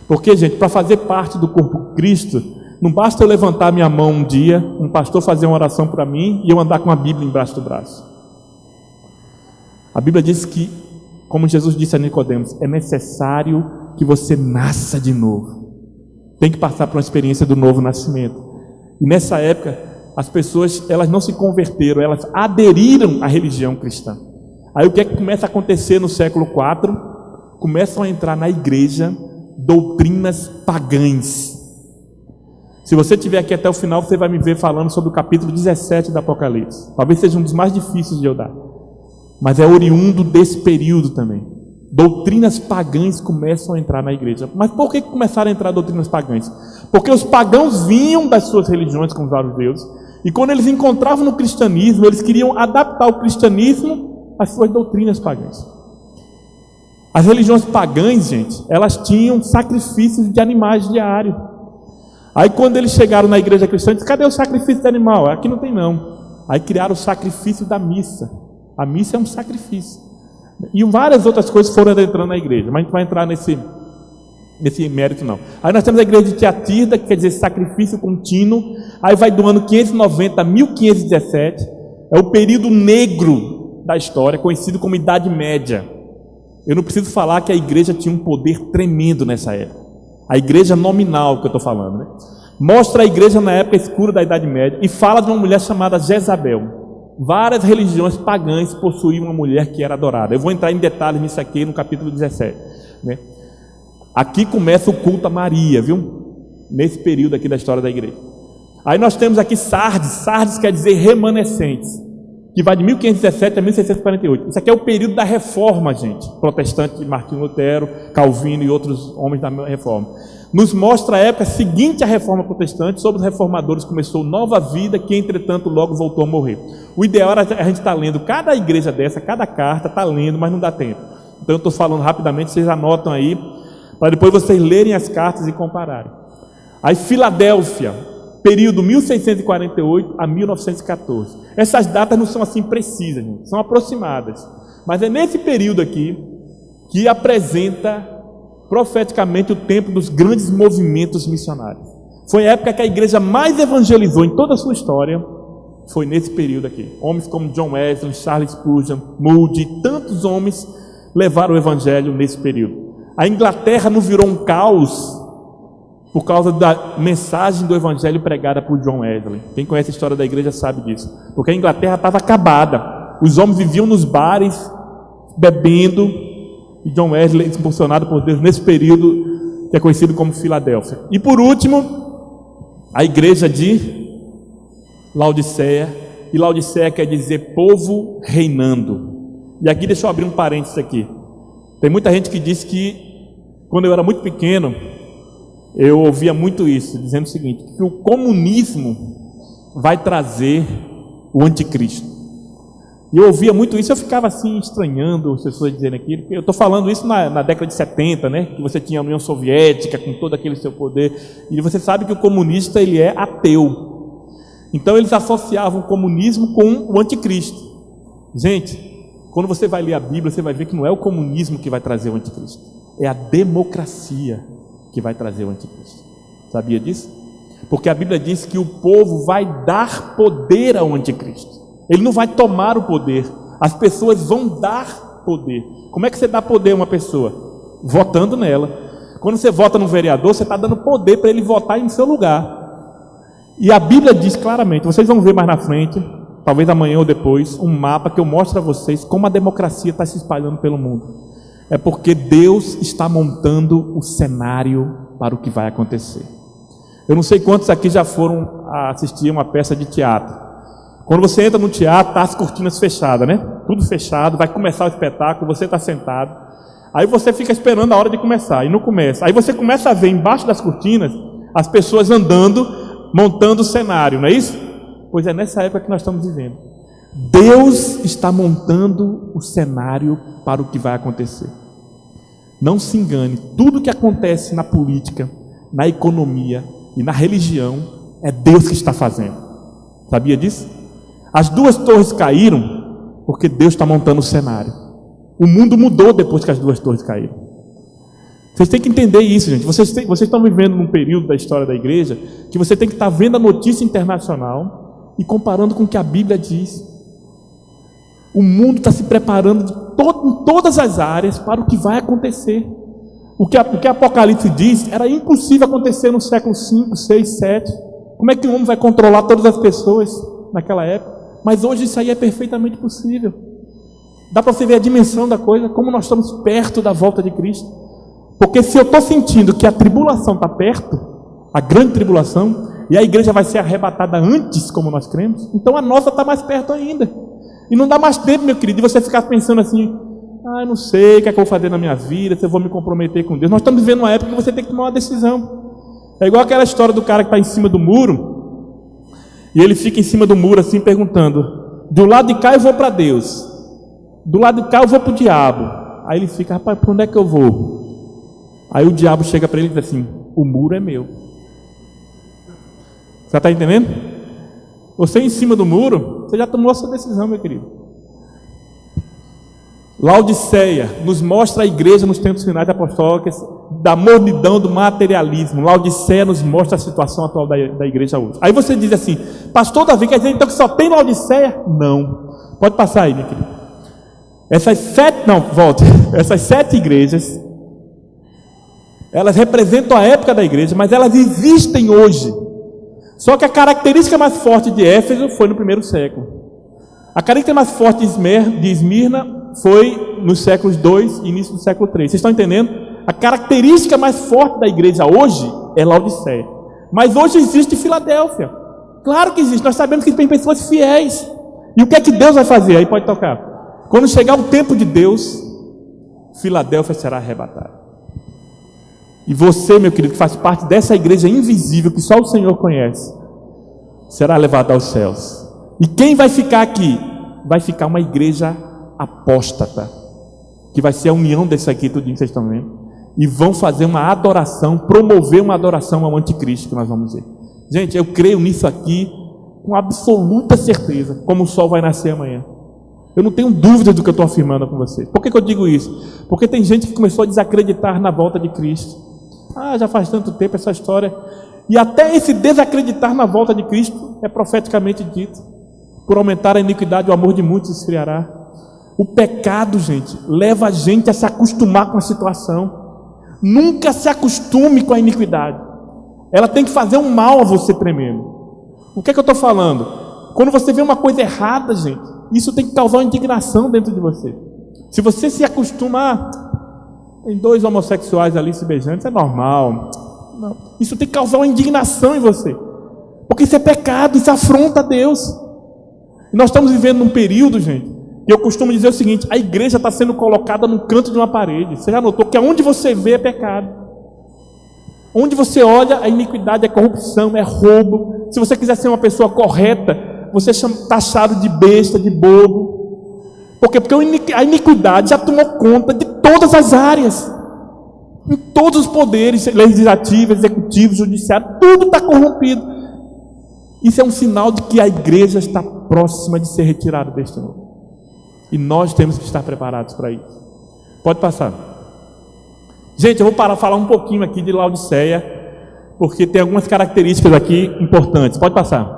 S3: Porque, gente, para fazer parte do corpo de Cristo, não basta eu levantar minha mão um dia, um pastor fazer uma oração para mim e eu andar com a Bíblia embaixo do braço. A Bíblia diz que, como Jesus disse a Nicodemos, é necessário que você nasça de novo. Tem que passar por uma experiência do novo nascimento. E nessa época, as pessoas, elas não se converteram, elas aderiram à religião cristã. Aí o que é que começa a acontecer no século IV? Começam a entrar na igreja doutrinas pagãs. Se você estiver aqui até o final, você vai me ver falando sobre o capítulo 17 do Apocalipse. Talvez seja um dos mais difíceis de eu dar, mas é oriundo desse período também. Doutrinas pagãs começam a entrar na igreja. Mas por que começaram a entrar doutrinas pagãs? Porque os pagãos vinham das suas religiões com vários deuses, e quando eles encontravam no cristianismo, eles queriam adaptar o cristianismo às suas doutrinas pagãs. As religiões pagãs, gente, elas tinham sacrifícios de animais diários. Aí quando eles chegaram na igreja cristã, disse, cadê o sacrifício de animal? Aqui não tem não. Aí criaram o sacrifício da missa. A missa é um sacrifício. E várias outras coisas foram entrando na igreja, mas a gente vai entrar nesse mérito não. Aí nós temos a igreja de Tiatira, que quer dizer sacrifício contínuo. Aí vai do ano 590 a 1517. É o período negro da história, conhecido como Idade Média. Eu não preciso falar que a igreja tinha um poder tremendo nessa época. A igreja nominal que eu estou falando, né? Mostra a igreja na época escura da Idade Média e fala de uma mulher chamada Jezabel. Várias religiões pagãs possuíam uma mulher que era adorada. Eu vou entrar em detalhes nisso aqui no capítulo 17, né? Aqui começa o culto a Maria, viu? Nesse período aqui da história da igreja. Aí nós temos aqui Sardes. Sardes quer dizer remanescentes, que vai de 1517 a 1648. Isso aqui é o período da reforma, gente. Protestante de Martinho Lutero, Calvino e outros homens da reforma. Nos mostra a época seguinte à reforma protestante. Sobre os reformadores começou nova vida, que entretanto logo voltou a morrer. O ideal era a gente estar lendo cada igreja dessa, cada carta, está lendo, mas não dá tempo. Então eu estou falando rapidamente, vocês anotam aí, para depois vocês lerem as cartas e compararem. Aí Filadélfia, período 1648 a 1914. Essas datas não são assim precisas, gente, são aproximadas. Mas é nesse período aqui que apresenta profeticamente o tempo dos grandes movimentos missionários. Foi a época que a igreja mais evangelizou em toda a sua história. Foi nesse período aqui. Homens como John Wesley, Charles Spurgeon, Moody, tantos homens levaram o evangelho nesse período. A Inglaterra não virou um caos por causa da mensagem do evangelho pregada por John Wesley. Quem conhece a história da igreja sabe disso. Porque a Inglaterra estava acabada. Os homens viviam nos bares, bebendo, e John Wesley, impulsionado por Deus nesse período que é conhecido como Filadélfia. E por último, a igreja de Laodiceia. E Laodiceia quer dizer povo reinando. E aqui deixa eu abrir um parênteses aqui. Tem muita gente que diz que quando eu era muito pequeno, eu ouvia muito isso, dizendo o seguinte, que o comunismo vai trazer o anticristo. E eu ouvia muito isso, eu ficava assim estranhando as pessoas dizendo aquilo. Eu estou falando isso na década de 70, né? Que você tinha a União Soviética com todo aquele seu poder. E você sabe que o comunista ele é ateu. Então eles associavam o comunismo com o anticristo. Gente, Quando você vai ler a Bíblia, você vai ver que não é o comunismo que vai trazer o anticristo, é a democracia que vai trazer o anticristo. Sabia disso? Porque a Bíblia diz que o povo vai dar poder ao anticristo. Ele não vai tomar o poder, as pessoas vão dar poder. Como é que você dá poder a uma pessoa? Votando nela. Quando você vota no vereador, você está dando poder para ele votar em seu lugar. E a Bíblia diz claramente, vocês vão ver mais na frente, talvez amanhã ou depois, um mapa que eu mostro a vocês como a democracia está se espalhando pelo mundo. É porque Deus está montando o cenário para o que vai acontecer. Eu não sei quantos aqui já foram assistir uma peça de teatro. Quando você entra no teatro, tá as cortinas fechadas, né? Tudo fechado, vai começar o espetáculo, você está sentado. Aí você fica esperando a hora de começar, e não começa. Aí você começa a ver embaixo das cortinas as pessoas andando, montando o cenário, não é isso? Pois é nessa época que nós estamos vivendo. Deus está montando o cenário para o que vai acontecer. Não se engane, tudo que acontece na política, na economia e na religião, é Deus que está fazendo. Sabia disso? As duas torres caíram porque Deus está montando o cenário. O mundo mudou depois que as duas torres caíram. Vocês têm que entender isso, gente. Vocês estão vivendo num período da história da igreja que você tem que estar vendo a notícia internacional e comparando com o que a Bíblia diz. O mundo está se preparando em todas as áreas para o que vai acontecer. O que Apocalipse diz era impossível acontecer no século 5, 6, 7. Como é que o homem vai controlar todas as pessoas naquela época? Mas hoje isso aí é perfeitamente possível. Dá para você ver a dimensão da coisa, como nós estamos perto da volta de Cristo. Porque se eu estou sentindo que a tribulação está perto, a grande tribulação, e a igreja vai ser arrebatada antes, como nós cremos, então a nossa está mais perto ainda. E não dá mais tempo, meu querido, de você ficar pensando assim, eu não sei o que é que eu vou fazer na minha vida, se eu vou me comprometer com Deus. Nós estamos vivendo uma época que você tem que tomar uma decisão. É igual aquela história do cara que está em cima do muro, e ele fica em cima do muro assim, perguntando, do lado de cá eu vou para Deus, do lado de cá eu vou para o diabo. Aí ele fica, rapaz, para onde é que eu vou? Aí o diabo chega para ele e diz assim, o muro é meu. Você está entendendo? Você em cima do muro, você já tomou a sua decisão, meu querido. Laodiceia nos mostra a igreja nos tempos finais apostólicos da mornidão do materialismo. Laodiceia nos mostra a situação atual da igreja hoje. Aí você diz assim, pastor Davi, quer dizer então que só tem Laodiceia? Não. Pode passar aí, meu querido. Essas 7 igrejas, elas representam a época da igreja, mas elas existem hoje. Só que a característica mais forte de Éfeso foi no primeiro século. A característica mais forte de Esmirna foi nos séculos 2 e início do século 3. Vocês estão entendendo? A característica mais forte da igreja hoje é Laodiceia. Mas hoje existe Filadélfia. Claro que existe. Nós sabemos que tem pessoas fiéis. E o que é que Deus vai fazer? Aí pode tocar. Quando chegar o tempo de Deus, Filadélfia será arrebatada. E você, meu querido, que faz parte dessa igreja invisível que só o Senhor conhece, será levado aos céus. E quem vai ficar aqui? Vai ficar uma igreja apóstata, que vai ser a união desse aqui, tudinho que vocês estão vendo, e vão fazer uma adoração, promover uma adoração ao anticristo, que nós vamos ver. Gente, eu creio nisso aqui com absoluta certeza, como o sol vai nascer amanhã. Eu não tenho dúvida do que eu estou afirmando com vocês. Por que eu digo isso? Porque tem gente que começou a desacreditar na volta de Cristo. Já faz tanto tempo essa história. E até esse desacreditar na volta de Cristo é profeticamente dito. Por aumentar a iniquidade, o amor de muitos esfriará. O pecado, gente, leva a gente a se acostumar com a situação. Nunca se acostume com a iniquidade. Ela tem que fazer um mal a você tremendo. O que é que eu estou falando? Quando você vê uma coisa errada, gente, isso tem que causar uma indignação dentro de você. Se você se acostuma, tem 2 homossexuais ali se beijando, isso é normal. Não. Isso tem que causar uma indignação em você. Porque isso é pecado, isso afronta a Deus. E nós estamos vivendo num período, gente, que eu costumo dizer o seguinte, a igreja está sendo colocada no canto de uma parede. Você já notou que aonde você vê é pecado. Onde você olha, a iniquidade é corrupção, é roubo. Se você quiser ser uma pessoa correta, você é taxado de besta, de bobo. Porque a iniquidade já tomou conta de todas as áreas. Em todos os poderes, legislativo, executivo, judiciário, tudo está corrompido. Isso é um sinal de que a igreja está próxima de ser retirada deste mundo. E nós temos que estar preparados para isso. Pode passar. Gente, eu vou parar falar um pouquinho aqui de Laodiceia, porque tem algumas características aqui importantes. Pode passar.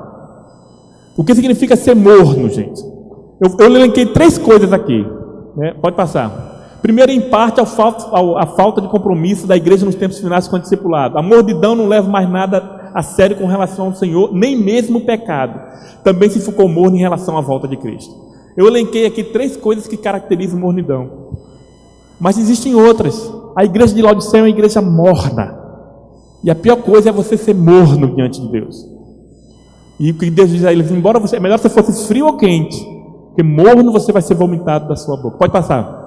S3: O que significa ser morno, gente? Eu elenquei 3 coisas aqui, né? Pode passar. Primeiro, em parte, a falta de compromisso da igreja nos tempos finais com o discipulado. A mordidão não leva mais nada a sério com relação ao Senhor, nem mesmo o pecado. Também se ficou morno em relação à volta de Cristo. Eu elenquei aqui 3 coisas que caracterizam mornidão. Mas existem outras. A igreja de Laodiceia é uma igreja morna. E a pior coisa é você ser morno diante de Deus. E o que Deus diz a eles, embora você, é melhor se você fosse frio ou quente, porque morno você vai ser vomitado da sua boca. Pode passar.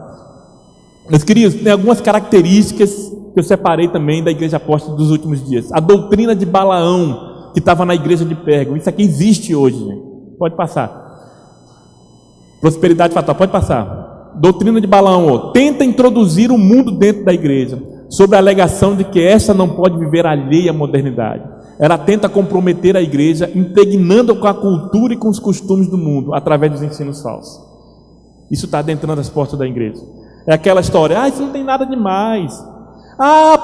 S3: Meus queridos, tem algumas características que eu separei também da igreja apóstola dos últimos dias. A doutrina de Balaão, que estava na igreja de Pérgamo. Isso aqui existe hoje, gente. Pode passar. Prosperidade fatal. Pode passar. Doutrina de Balaão, tenta introduzir o mundo dentro da igreja, sob a alegação de que esta não pode viver alheia à modernidade. Ela tenta comprometer a igreja, impregnando com a cultura e com os costumes do mundo, através dos ensinos falsos. Isso está adentrando as portas da igreja. É aquela história, isso não tem nada demais.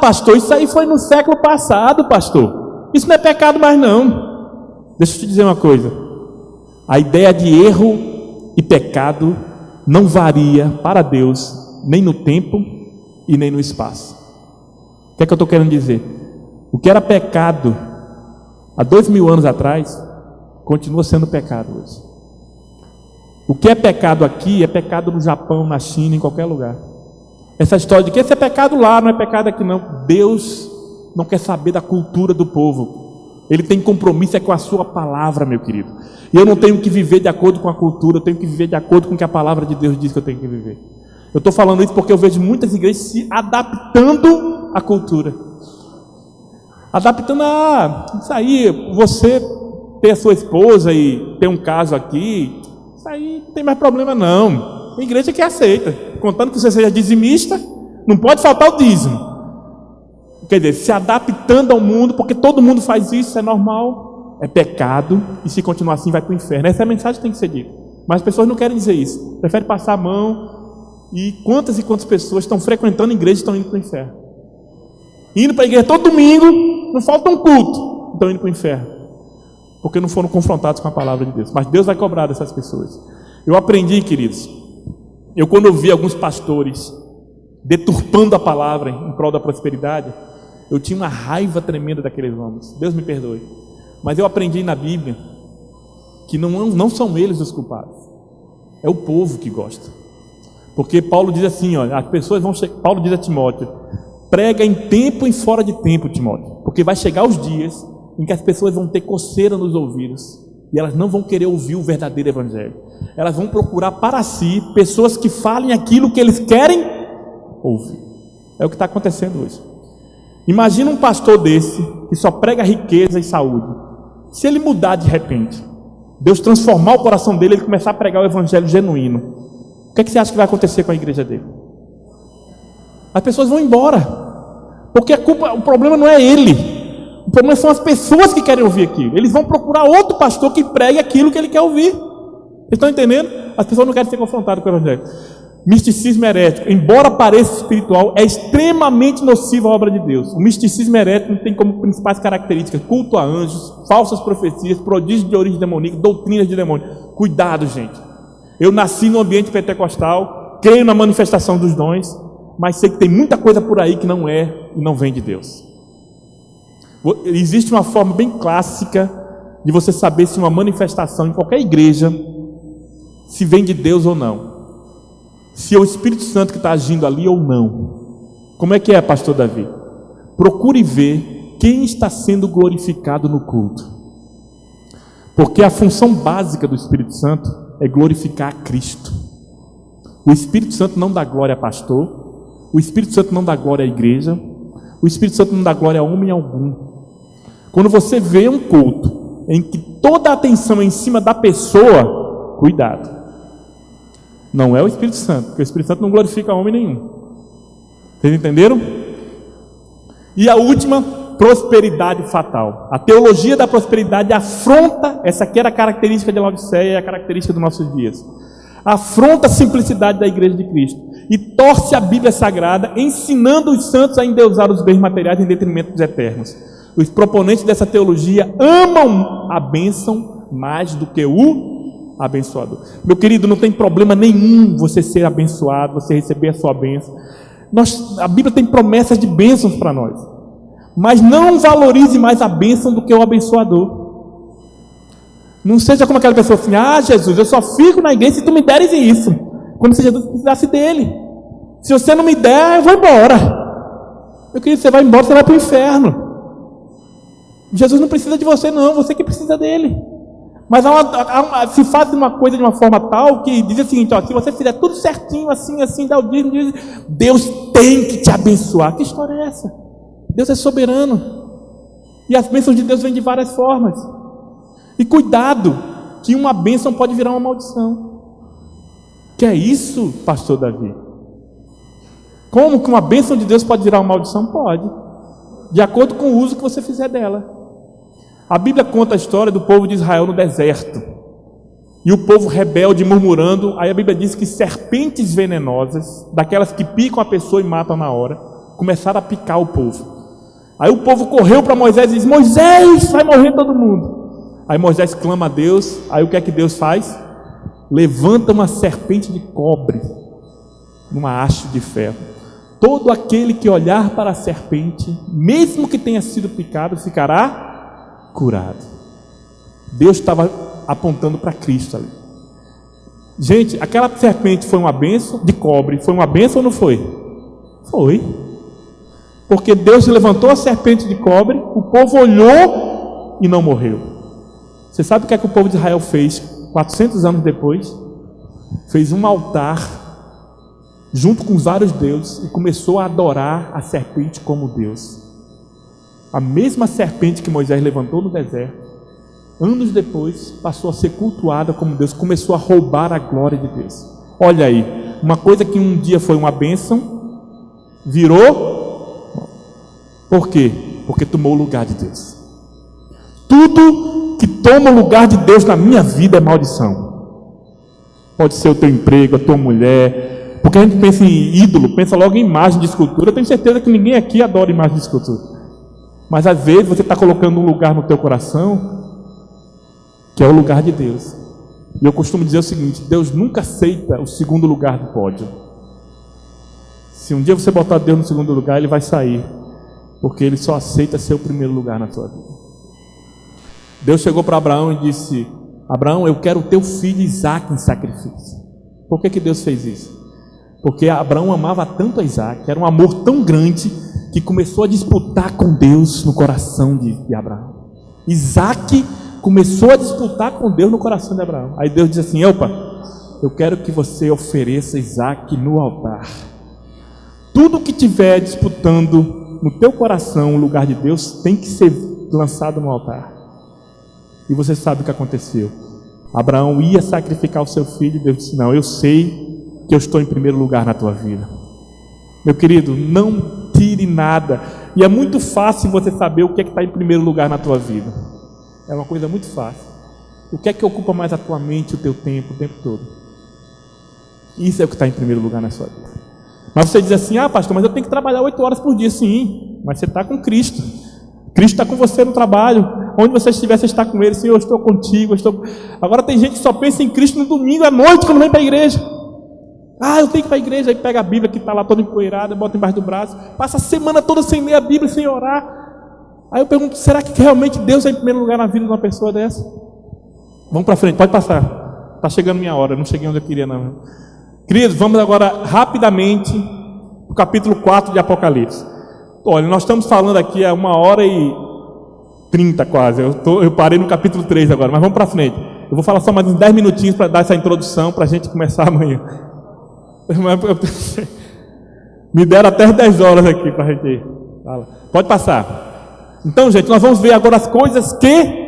S3: Pastor, isso aí foi no século passado, pastor. Isso não é pecado mais não. Deixa eu te dizer uma coisa. A ideia de erro e pecado não varia para Deus, nem no tempo e nem no espaço. O que é que eu estou querendo dizer? O que era pecado há 2000 anos atrás, continua sendo pecado hoje. O que é pecado aqui, é pecado no Japão, na China, em qualquer lugar. Essa história de que esse é pecado lá, não é pecado aqui não. Deus não quer saber da cultura do povo. Ele tem compromisso com a sua palavra, meu querido. E eu não tenho que viver de acordo com a cultura, eu tenho que viver de acordo com o que a palavra de Deus diz que eu tenho que viver. Eu estou falando isso porque eu vejo muitas igrejas se adaptando à cultura. Adaptando isso aí, você ter a sua esposa e ter um caso aqui, isso aí não tem mais problema não. Tem igreja que aceita, contando que você seja dizimista, não pode faltar o dízimo. Quer dizer, se adaptando ao mundo, porque todo mundo faz isso, é normal, é pecado, e se continuar assim vai para o inferno. Essa é a mensagem que tem que ser dita. Mas as pessoas não querem dizer isso, preferem passar a mão, e quantas pessoas estão frequentando a igreja e estão indo para o inferno. Indo para a igreja todo domingo, não falta um culto, estão indo para o inferno, porque não foram confrontados com a palavra de Deus. Mas Deus vai cobrar dessas pessoas. Eu aprendi, queridos, quando eu vi alguns pastores deturpando a palavra em prol da prosperidade, eu tinha uma raiva tremenda daqueles homens. Deus me perdoe. Mas eu aprendi na Bíblia que não são eles os culpados, é o povo que gosta. Porque Paulo diz assim, as pessoas vão chegar. Paulo diz a Timóteo: prega em tempo e fora de tempo, Timóteo, porque vai chegar os dias em que as pessoas vão ter coceira nos ouvidos e elas não vão querer ouvir o verdadeiro evangelho. Elas vão procurar para si pessoas que falem aquilo que eles querem ouvir. É o que está acontecendo hoje. Imagina um pastor desse que só prega riqueza e saúde. Se ele mudar de repente, Deus transformar o coração dele, ele começar a pregar o evangelho genuíno, o que é que você acha que vai acontecer com a igreja dele? As pessoas vão embora, porque o problema não é ele, o problema são as pessoas que querem ouvir aquilo. Eles vão procurar outro pastor que pregue aquilo que ele quer ouvir. Vocês estão entendendo? As pessoas não querem ser confrontadas com o evangelho. Misticismo herético, embora pareça espiritual, é extremamente nocivo à obra de Deus. O misticismo herético tem como principais características culto a anjos, falsas profecias, prodígios de origem demoníaca, doutrinas de demônio. Cuidado, gente. Eu nasci no ambiente pentecostal, creio na manifestação dos dons, mas sei que tem muita coisa por aí que não é e não vem de Deus. Existe uma forma bem clássica de você saber se uma manifestação em qualquer igreja se vem de Deus ou não. Se é o Espírito Santo que está agindo ali ou não. Como é que é, pastor Davi? Procure ver quem está sendo glorificado no culto. Porque a função básica do Espírito Santo é glorificar a Cristo. O Espírito Santo não dá glória a pastor, o Espírito Santo não dá glória à igreja, o Espírito Santo não dá glória a homem algum. Quando você vê um culto em que toda a atenção é em cima da pessoa, cuidado. Não é o Espírito Santo, porque o Espírito Santo não glorifica homem nenhum. Vocês entenderam? E a última, prosperidade fatal. A teologia da prosperidade afronta, essa aqui era a característica de Laodiceia e a característica dos nossos dias. afronta a simplicidade da igreja de Cristo e torce a Bíblia Sagrada, ensinando os santos a endeusar os bens materiais em detrimento dos eternos. Os proponentes dessa teologia amam a bênção mais do que o abençoador. Meu querido, não tem problema nenhum você ser abençoado, você receber a sua bênção. A Bíblia tem promessas de bênçãos para nós. Mas não valorize mais a bênção do que o abençoador. Não seja como aquela pessoa assim: ah, Jesus, eu só fico na igreja se tu me deres isso. Como se Jesus precisasse dele. Se você não me der, eu vou embora. Meu querido, você vai embora, você vai para o inferno. Jesus não precisa de você não, você que precisa dele. Mas se faz uma coisa de uma forma tal que diz o seguinte: ó, se você fizer tudo certinho, assim, dá o dízimo, Deus tem que te abençoar. Que história é essa? Deus é soberano. E as bênçãos de Deus vêm de várias formas. E cuidado, que uma bênção pode virar uma maldição. Que é isso, pastor Davi? Como que uma bênção de Deus pode virar uma maldição? Pode. De acordo com o uso que você fizer dela. A Bíblia conta a história do povo de Israel no deserto. E o povo rebelde murmurando. Aí a Bíblia diz que serpentes venenosas, daquelas que picam a pessoa e matam na hora, começaram a picar o povo. Aí o povo correu para Moisés e disse: Moisés, vai morrer todo mundo. Aí Moisés clama a Deus. Aí o que é que Deus faz? Levanta uma serpente de cobre numa haste de ferro. Todo aquele que olhar para a serpente, mesmo que tenha sido picado, ficará curado. Deus estava apontando para Cristo ali. Gente, aquela serpente foi uma bênção de cobre. Foi uma bênção ou não foi? Foi. Porque Deus levantou a serpente de cobre, o povo olhou e não morreu. Você sabe o que é que o povo de Israel fez 400 anos depois? Fez um altar junto com vários deuses e começou a adorar a serpente como Deus. A mesma serpente que Moisés levantou no deserto, anos depois passou a ser cultuada como Deus, começou a roubar a glória de Deus. Olha aí, uma coisa que um dia foi uma bênção, virou... Por quê? Porque tomou o lugar de Deus. Tudo que toma o lugar de Deus na minha vida é maldição. Pode ser o teu emprego, a tua mulher. Porque a gente pensa em ídolo, pensa logo em imagem de escultura. Eu tenho certeza que ninguém aqui adora imagem de escultura. Mas às vezes você está colocando um lugar no teu coração que é o lugar de Deus. E eu costumo dizer o seguinte: Deus nunca aceita o segundo lugar do pódio. Se um dia você botar Deus no segundo lugar, Ele vai sair. Porque Ele só aceita ser o primeiro lugar na sua vida. Deus chegou para Abraão e disse: Abraão, eu quero o teu filho Isaque em sacrifício. Por que Deus fez isso? Porque Abraão amava tanto a Isaque, era um amor tão grande, que começou a disputar com Deus no coração de Abraão. Isaque começou a disputar com Deus no coração de Abraão. Aí Deus disse assim: opa, eu quero que você ofereça Isaque no altar. Tudo que estiver disputando no teu coração o lugar de Deus tem que ser lançado no altar. E você sabe o que aconteceu. Abraão ia sacrificar o seu filho e Deus disse: não, eu sei que eu estou em primeiro lugar na tua vida. Meu querido, não tire nada. E é muito fácil você saber o que é que está em primeiro lugar na tua vida. É uma coisa muito fácil. O que é que ocupa mais a tua mente, o teu tempo, o tempo todo? Isso é o que está em primeiro lugar na sua vida. Mas você diz assim: ah, pastor, mas eu tenho que trabalhar 8 horas por dia. Sim, mas você está com Cristo. Cristo está com você no trabalho. Onde você estiver, você está com Ele. Senhor, eu estou contigo. Agora tem gente que só pensa em Cristo no domingo à noite, quando vem para a igreja. Ah, eu tenho que ir para a igreja. Aí pega a Bíblia que está lá toda empoeirada, bota embaixo do braço, passa a semana toda sem ler a Bíblia, sem orar. Aí eu pergunto: será que realmente Deus é em primeiro lugar na vida de uma pessoa dessa? Vamos para frente, pode passar. Está chegando minha hora, não cheguei onde eu queria não. Queridos, vamos agora rapidamente para o capítulo 4 de Apocalipse. Olha, nós estamos falando aqui há 1h30 quase. Eu parei no capítulo 3 agora, mas vamos para frente. Eu vou falar só mais uns 10 minutinhos para dar essa introdução para a gente começar amanhã. Me deram até 10 horas aqui para a gente ir. Pode passar. Então, gente, nós vamos ver agora as coisas que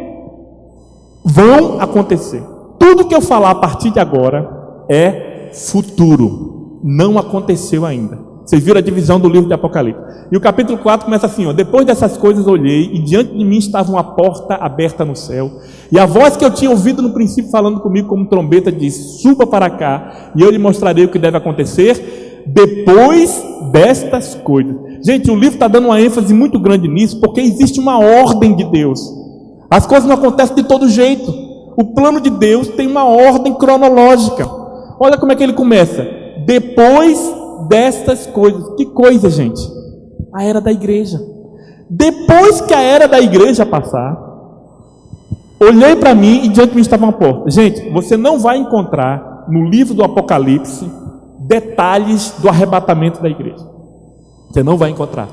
S3: vão acontecer. Tudo que eu falar a partir de agora é futuro. Não aconteceu ainda. Vocês viram a divisão do livro de Apocalipse. E o capítulo 4 começa assim, ó: depois dessas coisas olhei, e diante de mim estava uma porta aberta no céu. E a voz que eu tinha ouvido no princípio falando comigo como trombeta disse: suba para cá, e eu lhe mostrarei o que deve acontecer depois destas coisas. Gente, o livro está dando uma ênfase muito grande nisso, porque existe uma ordem de Deus. As coisas não acontecem de todo jeito. O plano de Deus tem uma ordem cronológica. Olha como é que ele começa: depois destas coisas. Que coisa, gente? A era da igreja. Depois que a era da igreja passar, olhei para mim e diante de mim estava uma porta. Gente, você não vai encontrar no livro do Apocalipse detalhes do arrebatamento da igreja. Você não vai encontrar.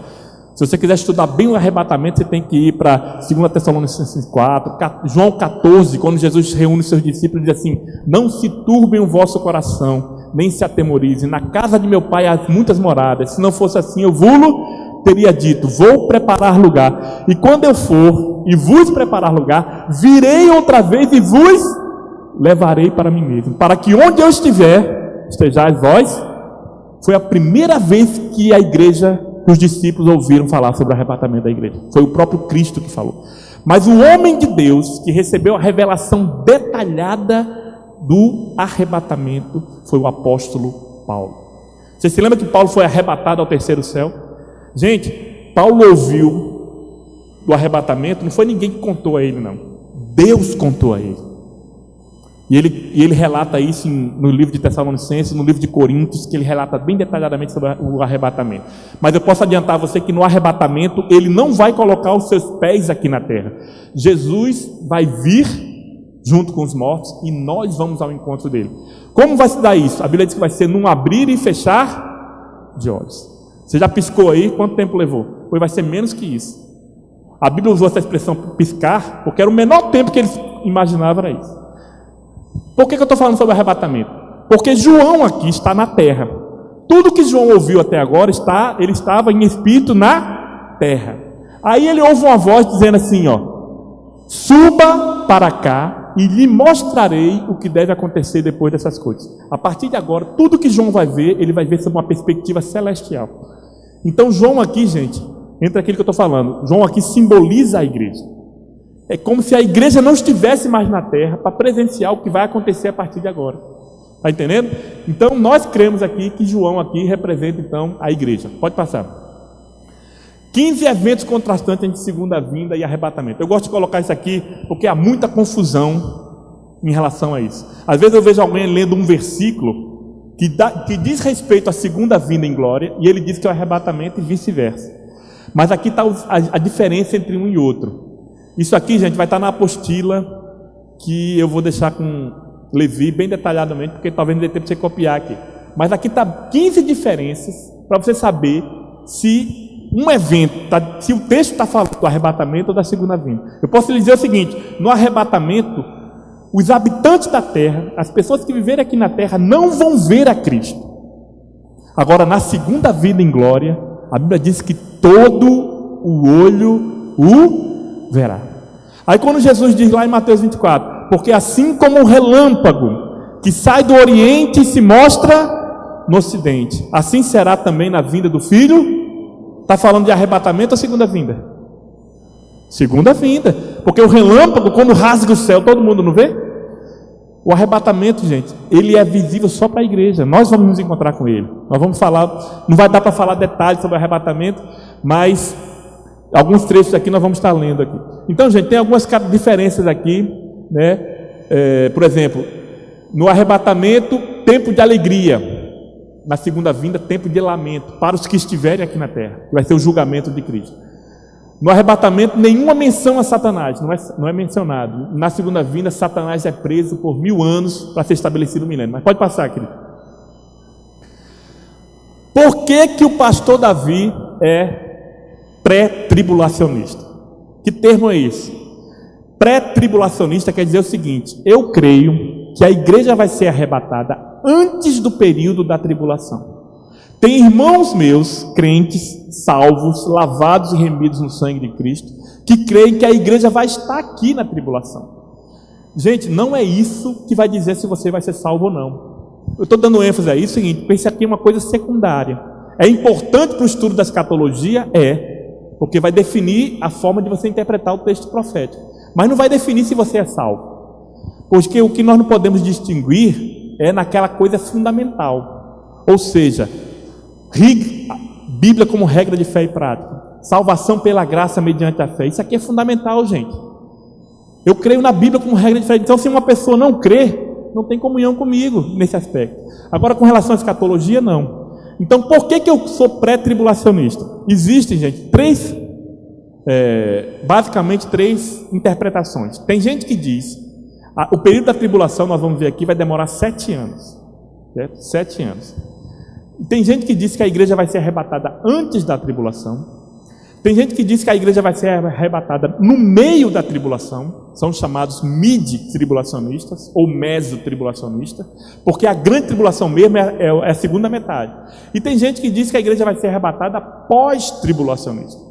S3: Se você quiser estudar bem o arrebatamento, você tem que ir para 2 Tessalonicenses 4, João 14, quando Jesus reúne seus discípulos e diz assim: não se turbem o vosso coração, nem se atemorize. Na casa de meu pai há muitas moradas. Se não fosse assim, eu vos teria dito: vou preparar lugar. E quando eu for e vos preparar lugar, virei outra vez e vos levarei para mim mesmo, para que onde eu estiver, estejais vós. Foi a primeira vez que a igreja, os discípulos ouviram falar sobre o arrebatamento da igreja. Foi o próprio Cristo que falou. Mas o homem de Deus que recebeu a revelação detalhada do arrebatamento foi o apóstolo Paulo. Você se lembra que Paulo foi arrebatado ao terceiro céu? Gente, Paulo ouviu do arrebatamento, não foi ninguém que contou a ele, não. Deus contou a ele. E ele relata isso no livro de Tessalonicenses, no livro de Coríntios, que ele relata bem detalhadamente sobre o arrebatamento. Mas eu posso adiantar a você que no arrebatamento ele não vai colocar os seus pés aqui na terra. Jesus vai vir junto com os mortos e nós vamos ao encontro dele. Como vai se dar isso? A Bíblia diz que vai ser num abrir e fechar de olhos. Você já piscou aí? Quanto tempo levou? Pois vai ser menos que isso. A Bíblia usou essa expressão piscar porque era o menor tempo que eles imaginavam, era isso. Por que eu estou falando sobre o arrebatamento? Porque João aqui está na terra. Tudo que João ouviu até agora, ele estava em espírito na terra. Aí ele ouve uma voz dizendo assim, ó: suba para cá e lhe mostrarei o que deve acontecer depois dessas coisas. A partir de agora, tudo que João vai ver, ele vai ver sob uma perspectiva celestial. Então João aqui, gente, entra aquilo que eu estou falando. João aqui simboliza a igreja. É como se a igreja não estivesse mais na terra para presenciar o que vai acontecer a partir de agora. Está entendendo? Então nós cremos aqui que João aqui representa então a igreja. Pode passar. 15 eventos contrastantes entre segunda vinda e arrebatamento. Eu gosto de colocar isso aqui porque há muita confusão em relação a isso. Às vezes eu vejo alguém lendo um versículo que diz respeito à segunda vinda em glória e ele diz que é o arrebatamento e vice-versa. Mas aqui está a diferença entre um e outro. Isso aqui, gente, vai estar na apostila que eu vou deixar com Levi bem detalhadamente, porque talvez não dê tempo de você copiar aqui. Mas aqui está 15 diferenças para você saber se um evento, se o texto está falando do arrebatamento ou da segunda vinda. Eu posso lhe dizer o seguinte: no arrebatamento, os habitantes da terra, as pessoas que viverem aqui na terra, não vão ver a Cristo. Agora, na segunda vinda em glória, a Bíblia diz que todo o olho o verá. Aí quando Jesus diz lá em Mateus 24, porque assim como um relâmpago que sai do oriente e se mostra no ocidente, assim será também na vinda do Filho. Está falando de arrebatamento ou segunda vinda? Segunda vinda, porque o relâmpago, quando rasga o céu, todo mundo não vê? O arrebatamento, gente, ele é visível só para a igreja. Nós vamos nos encontrar com ele. Nós vamos falar, não vai dar para falar detalhes sobre o arrebatamento, mas alguns trechos aqui nós vamos estar lendo aqui. Então, gente, tem algumas diferenças aqui, né? Por exemplo, no arrebatamento, tempo de alegria. Na segunda vinda, tempo de lamento para os que estiverem aqui na terra. Vai ser o julgamento de Cristo. No arrebatamento, nenhuma menção a Satanás, não é mencionado. Na segunda vinda, Satanás é preso por 1000 anos para ser estabelecido o milênio. Mas pode passar, querido. Por que o pastor Davi é pré-tribulacionista? Que termo é esse? Pré-tribulacionista quer dizer o seguinte: eu creio que a igreja vai ser arrebatada antes do período da tribulação. Tem irmãos meus, crentes, salvos, lavados e remidos no sangue de Cristo, que creem que a igreja vai estar aqui na tribulação. Gente, não é isso que vai dizer se você vai ser salvo ou não. Eu estou dando ênfase a isso, seguinte, pense aqui em uma coisa secundária. É importante para o estudo da escatologia? Porque vai definir a forma de você interpretar o texto profético. Mas não vai definir se você é salvo. Porque o que nós não podemos distinguir é naquela coisa fundamental. Ou seja, Bíblia como regra de fé e prática. Salvação pela graça mediante a fé. Isso aqui é fundamental, gente. Eu creio na Bíblia como regra de fé. Então, se uma pessoa não crê, não tem comunhão comigo nesse aspecto. Agora, com relação à escatologia, não. Então, por que eu sou pré-tribulacionista? Existem, gente, basicamente três interpretações. Tem gente que diz, o período da tribulação, nós vamos ver aqui, vai demorar 7 anos. Certo? 7 anos. E tem gente que diz que a igreja vai ser arrebatada antes da tribulação. Tem gente que diz que a igreja vai ser arrebatada no meio da tribulação. São chamados mid-tribulacionistas ou meso-tribulacionistas, porque a grande tribulação mesmo é a segunda metade. E tem gente que diz que a igreja vai ser arrebatada pós-tribulacionista.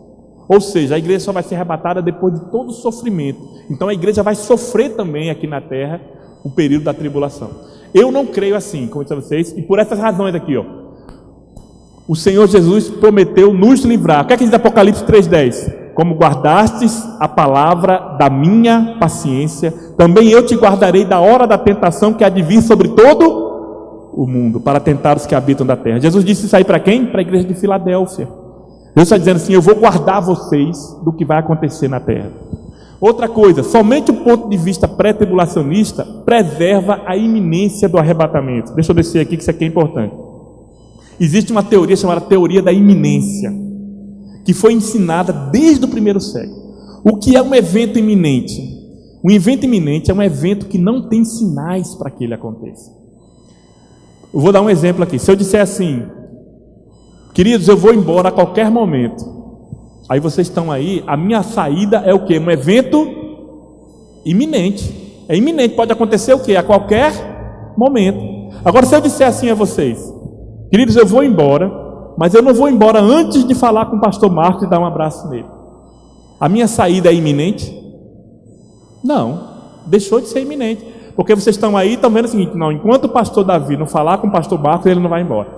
S3: Ou seja, a igreja só vai ser arrebatada depois de todo o sofrimento. Então a igreja vai sofrer também aqui na terra o período da tribulação. Eu não creio assim, como eu disse a vocês, e por essas razões aqui, ó. O Senhor Jesus prometeu nos livrar. O que é que diz Apocalipse 3,10? Como guardastes a palavra da minha paciência, também eu te guardarei da hora da tentação que há de vir sobre todo o mundo, para tentar os que habitam da terra. Jesus disse isso aí para quem? Para a igreja de Filadélfia. Deus está dizendo assim, eu vou guardar vocês do que vai acontecer na terra. Outra coisa, somente o ponto de vista pré-tribulacionista preserva a iminência do arrebatamento. Deixa eu descer aqui que isso aqui é importante. Existe uma teoria chamada teoria da iminência, que foi ensinada desde o primeiro século. O que é um evento iminente? Um evento iminente é um evento que não tem sinais para que ele aconteça. Eu vou dar um exemplo aqui. Se eu disser assim, queridos, eu vou embora a qualquer momento. Aí vocês estão aí, a minha saída é o quê? Um evento iminente. É iminente, pode acontecer o quê? A qualquer momento. Agora, se eu disser assim a vocês, queridos, eu vou embora, mas eu não vou embora antes de falar com o pastor Marcos e dar um abraço nele. A minha saída é iminente? Não, deixou de ser iminente. Porque vocês estão aí e estão vendo o seguinte, não, enquanto o pastor Davi não falar com o pastor Marcos, ele não vai embora.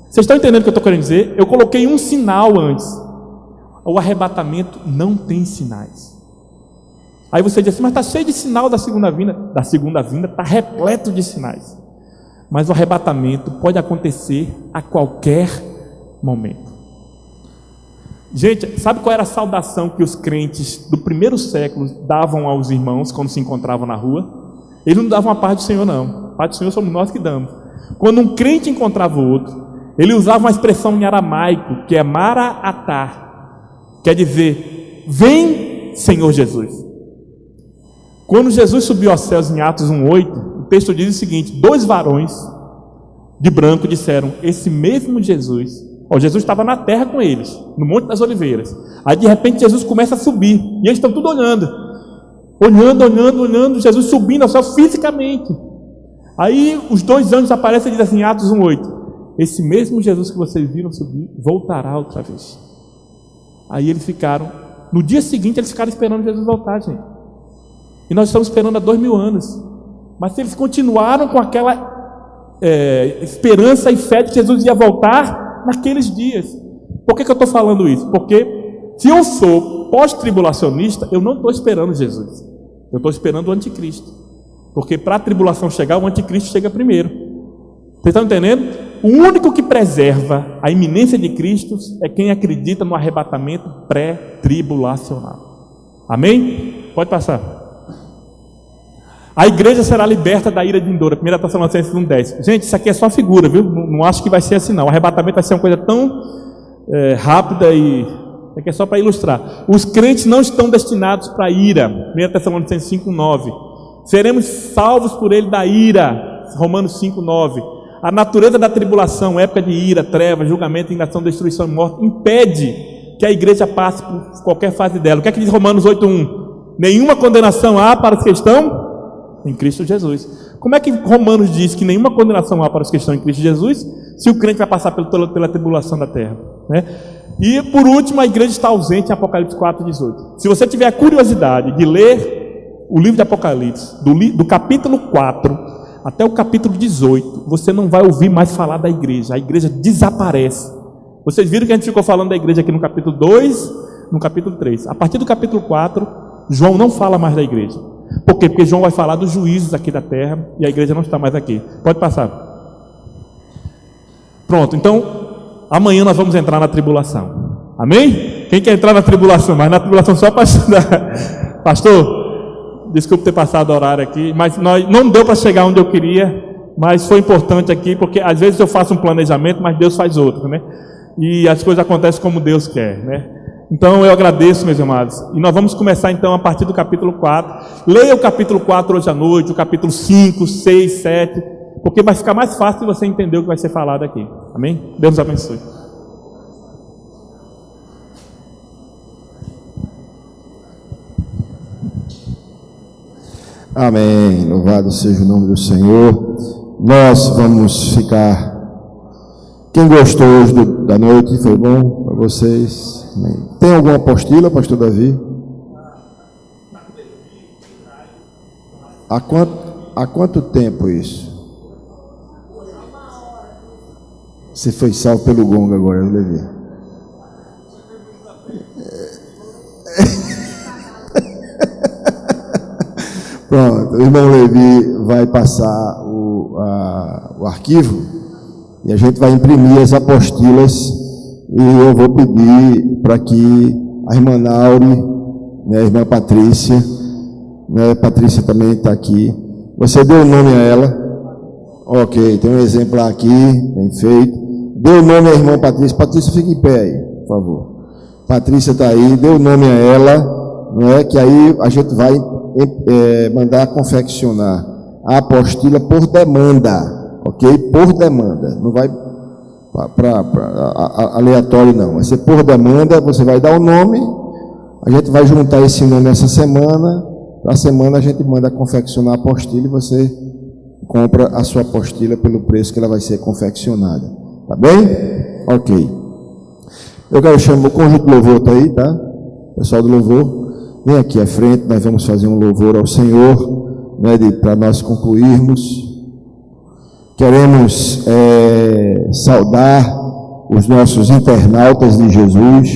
S3: Vocês estão entendendo o que eu estou querendo dizer? Eu coloquei um sinal antes. O arrebatamento não tem sinais. Aí você diz assim, mas está cheio de sinal da segunda vinda. Da segunda vinda está repleto de sinais. Mas o arrebatamento pode acontecer a qualquer momento. Gente, sabe qual era a saudação que os crentes do primeiro século davam aos irmãos quando se encontravam na rua? Eles não davam a paz do Senhor, não. A paz do Senhor somos nós que damos. Quando um crente encontrava o outro, ele usava uma expressão em aramaico, que é Maraatá. Quer dizer, vem, Senhor Jesus. Quando Jesus subiu aos céus em Atos 1,8, o texto diz o seguinte, 2 varões de branco disseram, esse mesmo Jesus, Jesus estava na terra com eles, no Monte das Oliveiras. Aí de repente Jesus começa a subir, e eles estão tudo olhando, Jesus subindo ao céu fisicamente. Aí os 2 anjos aparecem e dizem assim, Atos 1,8, esse mesmo Jesus que vocês viram subir, voltará outra vez. Aí eles ficaram, no dia seguinte eles ficaram esperando Jesus voltar, gente. E nós estamos esperando há 2000 anos. Mas eles continuaram com aquela esperança e fé de que Jesus ia voltar naqueles dias. Por que eu estou falando isso? Porque se eu sou pós-tribulacionista, eu não estou esperando Jesus. Eu estou esperando o anticristo. Porque para a tribulação chegar, o anticristo chega primeiro. Vocês estão entendendo? O único que preserva a iminência de Cristo é quem acredita no arrebatamento pré-tribulacional. Amém? Pode passar. A igreja será liberta da ira vindoura. 1 Tessalonicenses 1,10. Gente, isso aqui é só figura, viu? Não acho que vai ser assim não. O arrebatamento vai ser uma coisa tão rápida e... Isso aqui é só para ilustrar. Os crentes não estão destinados para a ira. 1 Tessalonicenses 5,9. Seremos salvos por ele da ira. Romanos 5,9. A natureza da tribulação, época de ira, treva, julgamento, indignação, destruição e morte, impede que a igreja passe por qualquer fase dela. O que é que diz Romanos 8,1? Nenhuma condenação há para os que estão em Cristo Jesus. Como é que Romanos diz que nenhuma condenação há para os que estão em Cristo Jesus, se o crente vai passar pela tribulação da terra, né? E por último, a igreja está ausente em Apocalipse 4,18. Se você tiver a curiosidade de ler o livro de Apocalipse, do capítulo 4 até o capítulo 18, você não vai ouvir mais falar da igreja. A igreja desaparece. Vocês viram que a gente ficou falando da igreja aqui no capítulo 2, no capítulo 3. A partir do capítulo 4, João não fala mais da igreja. Por quê? Porque João vai falar dos juízos aqui da terra e a igreja não está mais aqui. Pode passar. Pronto, então, amanhã nós vamos entrar na tribulação. Amém? Quem quer entrar na tribulação? Mas na tribulação só para estudar. Pastor, desculpe ter passado o horário aqui, mas não deu para chegar onde eu queria, mas foi importante aqui, porque às vezes eu faço um planejamento, mas Deus faz outro, né? E as coisas acontecem como Deus quer, né? Então eu agradeço, meus amados, e nós vamos começar então a partir do capítulo 4. Leia o capítulo 4 hoje à noite, o capítulo 5, 6, 7, porque vai ficar mais fácil você entender o que vai ser falado aqui. Amém? Deus nos abençoe.
S1: Amém. Louvado seja o nome do Senhor. Nós vamos ficar. Quem gostou hoje da noite, foi bom para vocês? Amém. Tem alguma apostila, pastor Davi? Há quanto tempo isso? Você foi salvo pelo gongo agora, Levi. Pronto, o irmão Levi vai passar o arquivo e a gente vai imprimir as apostilas e eu vou pedir para que a irmã Nauri, né, a irmã Patrícia, né, Patrícia também está aqui. Você deu o nome a ela? Ok, tem um exemplar aqui, bem feito. Dê o nome à irmã Patrícia. Patrícia, fique em pé aí, por favor. Patrícia está aí, dê o nome a ela, não é? Que aí a gente vai mandar confeccionar a apostila por demanda, ok? Por demanda, não vai para aleatório não, vai ser por demanda. Você vai dar o nome, a gente vai juntar esse nome essa semana, para a semana a gente manda confeccionar a apostila e você compra a sua apostila pelo preço que ela vai ser confeccionada, tá bem? Ok. Eu quero chamar o conjunto do louvor, tá aí, tá? Pessoal do louvor, vem aqui à frente, nós vamos fazer um louvor ao Senhor, né, para nós concluirmos. Queremos saudar os nossos internautas de Jesus,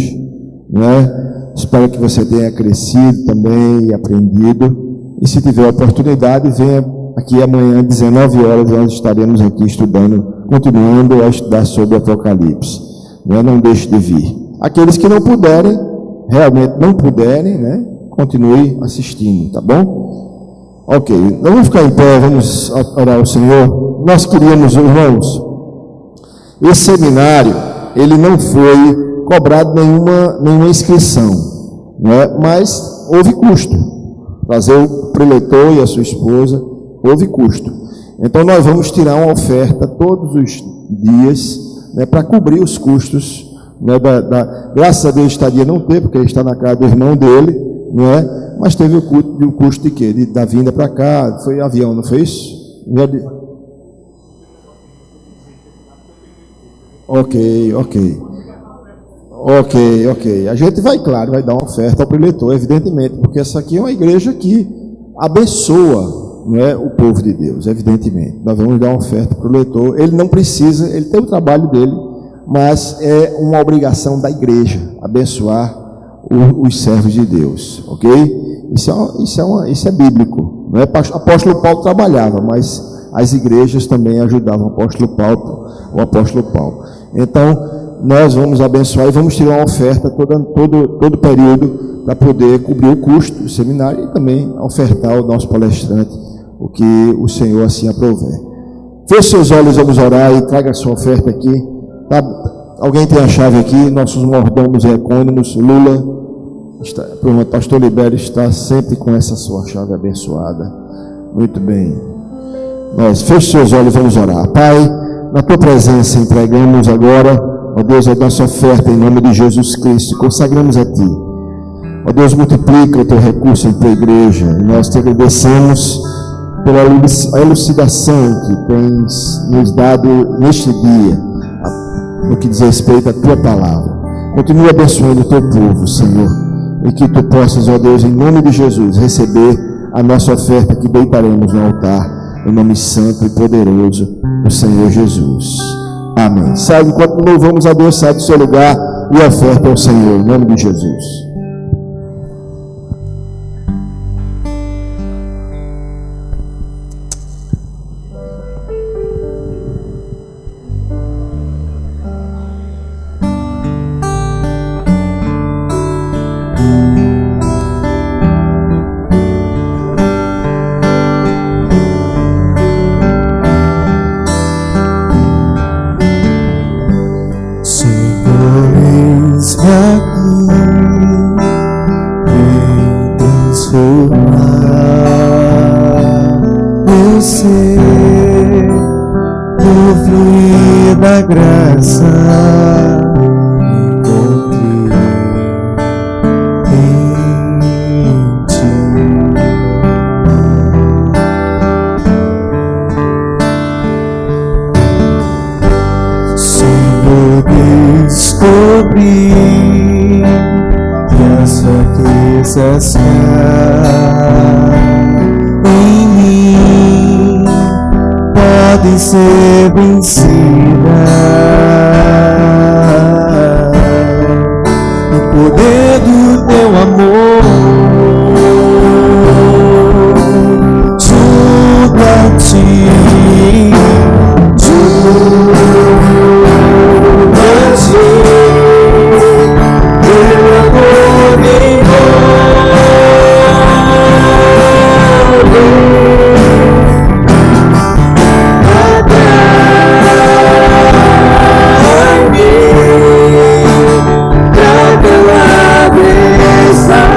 S1: né? Espero que você tenha crescido também e aprendido. E se tiver oportunidade, venha aqui amanhã, 19 horas, nós estaremos aqui estudando, continuando a estudar sobre Apocalipse. Não deixe de vir. Aqueles que não puderem, realmente não puderem, né? Continue assistindo, tá bom? Ok, então vamos ficar em pé, vamos orar ao Senhor. Nós queríamos, irmãos, esse seminário, ele não foi cobrado nenhuma inscrição, né? Mas houve custo. Trazer o preletor e a sua esposa, houve custo. Então nós vamos tirar uma oferta todos os dias, né, para cobrir os custos, né, graças a Deus estadia não teve, porque ele está na casa do irmão dele, não é? Mas teve o custo de quê? Da vinda para cá, foi avião, não foi isso? Ok. A gente vai, claro, vai dar uma oferta ao preletor, evidentemente, porque essa aqui é uma igreja que abençoa, não é, o povo de Deus, evidentemente. Nós vamos dar uma oferta para o preletor. Ele não precisa, ele tem o trabalho dele, mas é uma obrigação da igreja abençoar os servos de Deus, ok? Isso é bíblico, não é? O apóstolo Paulo trabalhava, mas as igrejas também ajudavam o apóstolo Paulo. Então nós vamos abençoar e vamos tirar uma oferta todo período para poder cobrir o custo do seminário e também ofertar ao nosso palestrante o que o Senhor assim aprouver. Feche seus olhos, vamos orar e traga a sua oferta aqui. Tá? Alguém tem a chave aqui? Nossos mordomos e ecônimos, Lula, o pastor Libério está sempre com essa sua chave abençoada. Muito bem. Nós feche seus olhos, vamos orar. Pai, na tua presença entregamos agora, ó Deus, a nossa oferta em nome de Jesus Cristo, consagramos a Ti. Ó Deus, multiplica o Teu recurso em Tua igreja, e nós Te agradecemos pela elucidação que Tens nos dado neste dia, no que diz respeito à Tua palavra. Continua abençoando o Teu povo, Senhor, e que Tu possas, ó Deus, em nome de Jesus, receber a nossa oferta que deitaremos no altar, em nome santo e poderoso do Senhor Jesus. Amém. Sai, enquanto louvamos a Deus, sai do seu lugar e oferta ao Senhor, em nome de Jesus.
S5: Em mim pode ser vencida. No poder do teu amor, junto a ti, junto a ti, teu amor em Sabe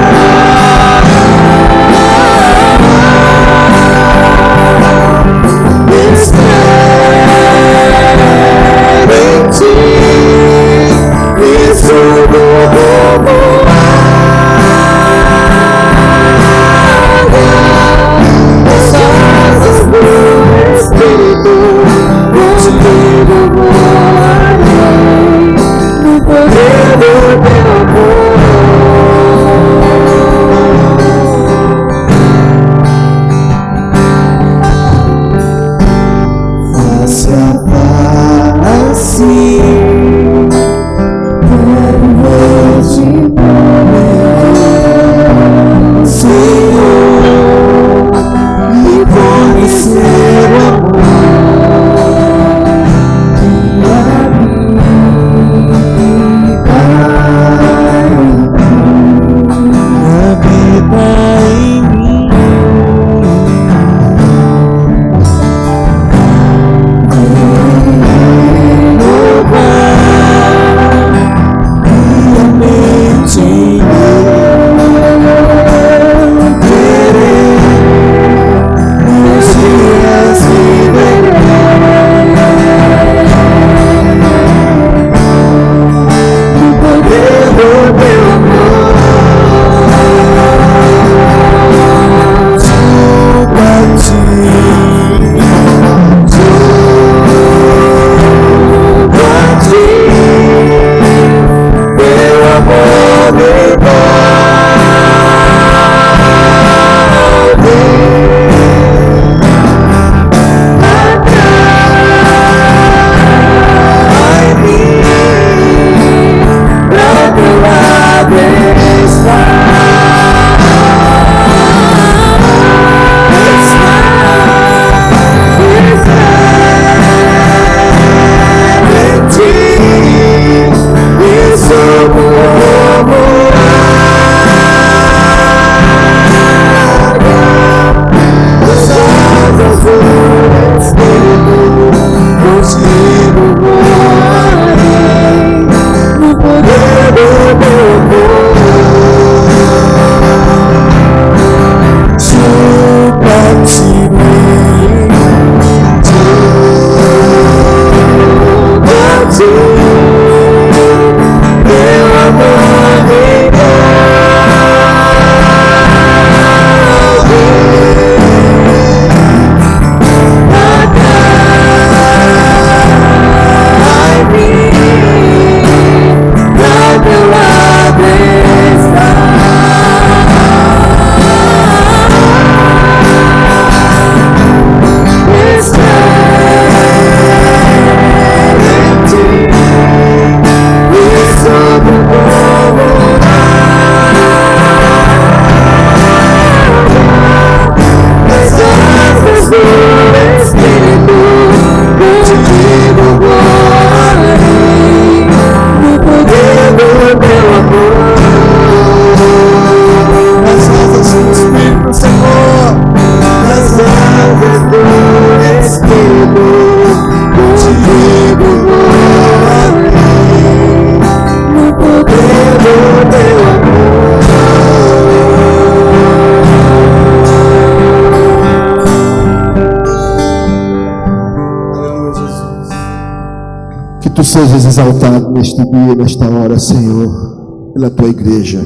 S1: Tu sejas exaltado neste dia, nesta hora, Senhor, pela tua igreja.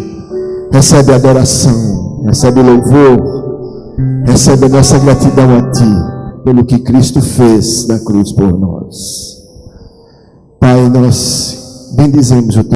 S1: Recebe a adoração, recebe o louvor, recebe a nossa gratidão a ti, pelo que Cristo fez na cruz por nós. Pai, nós bendizemos o teu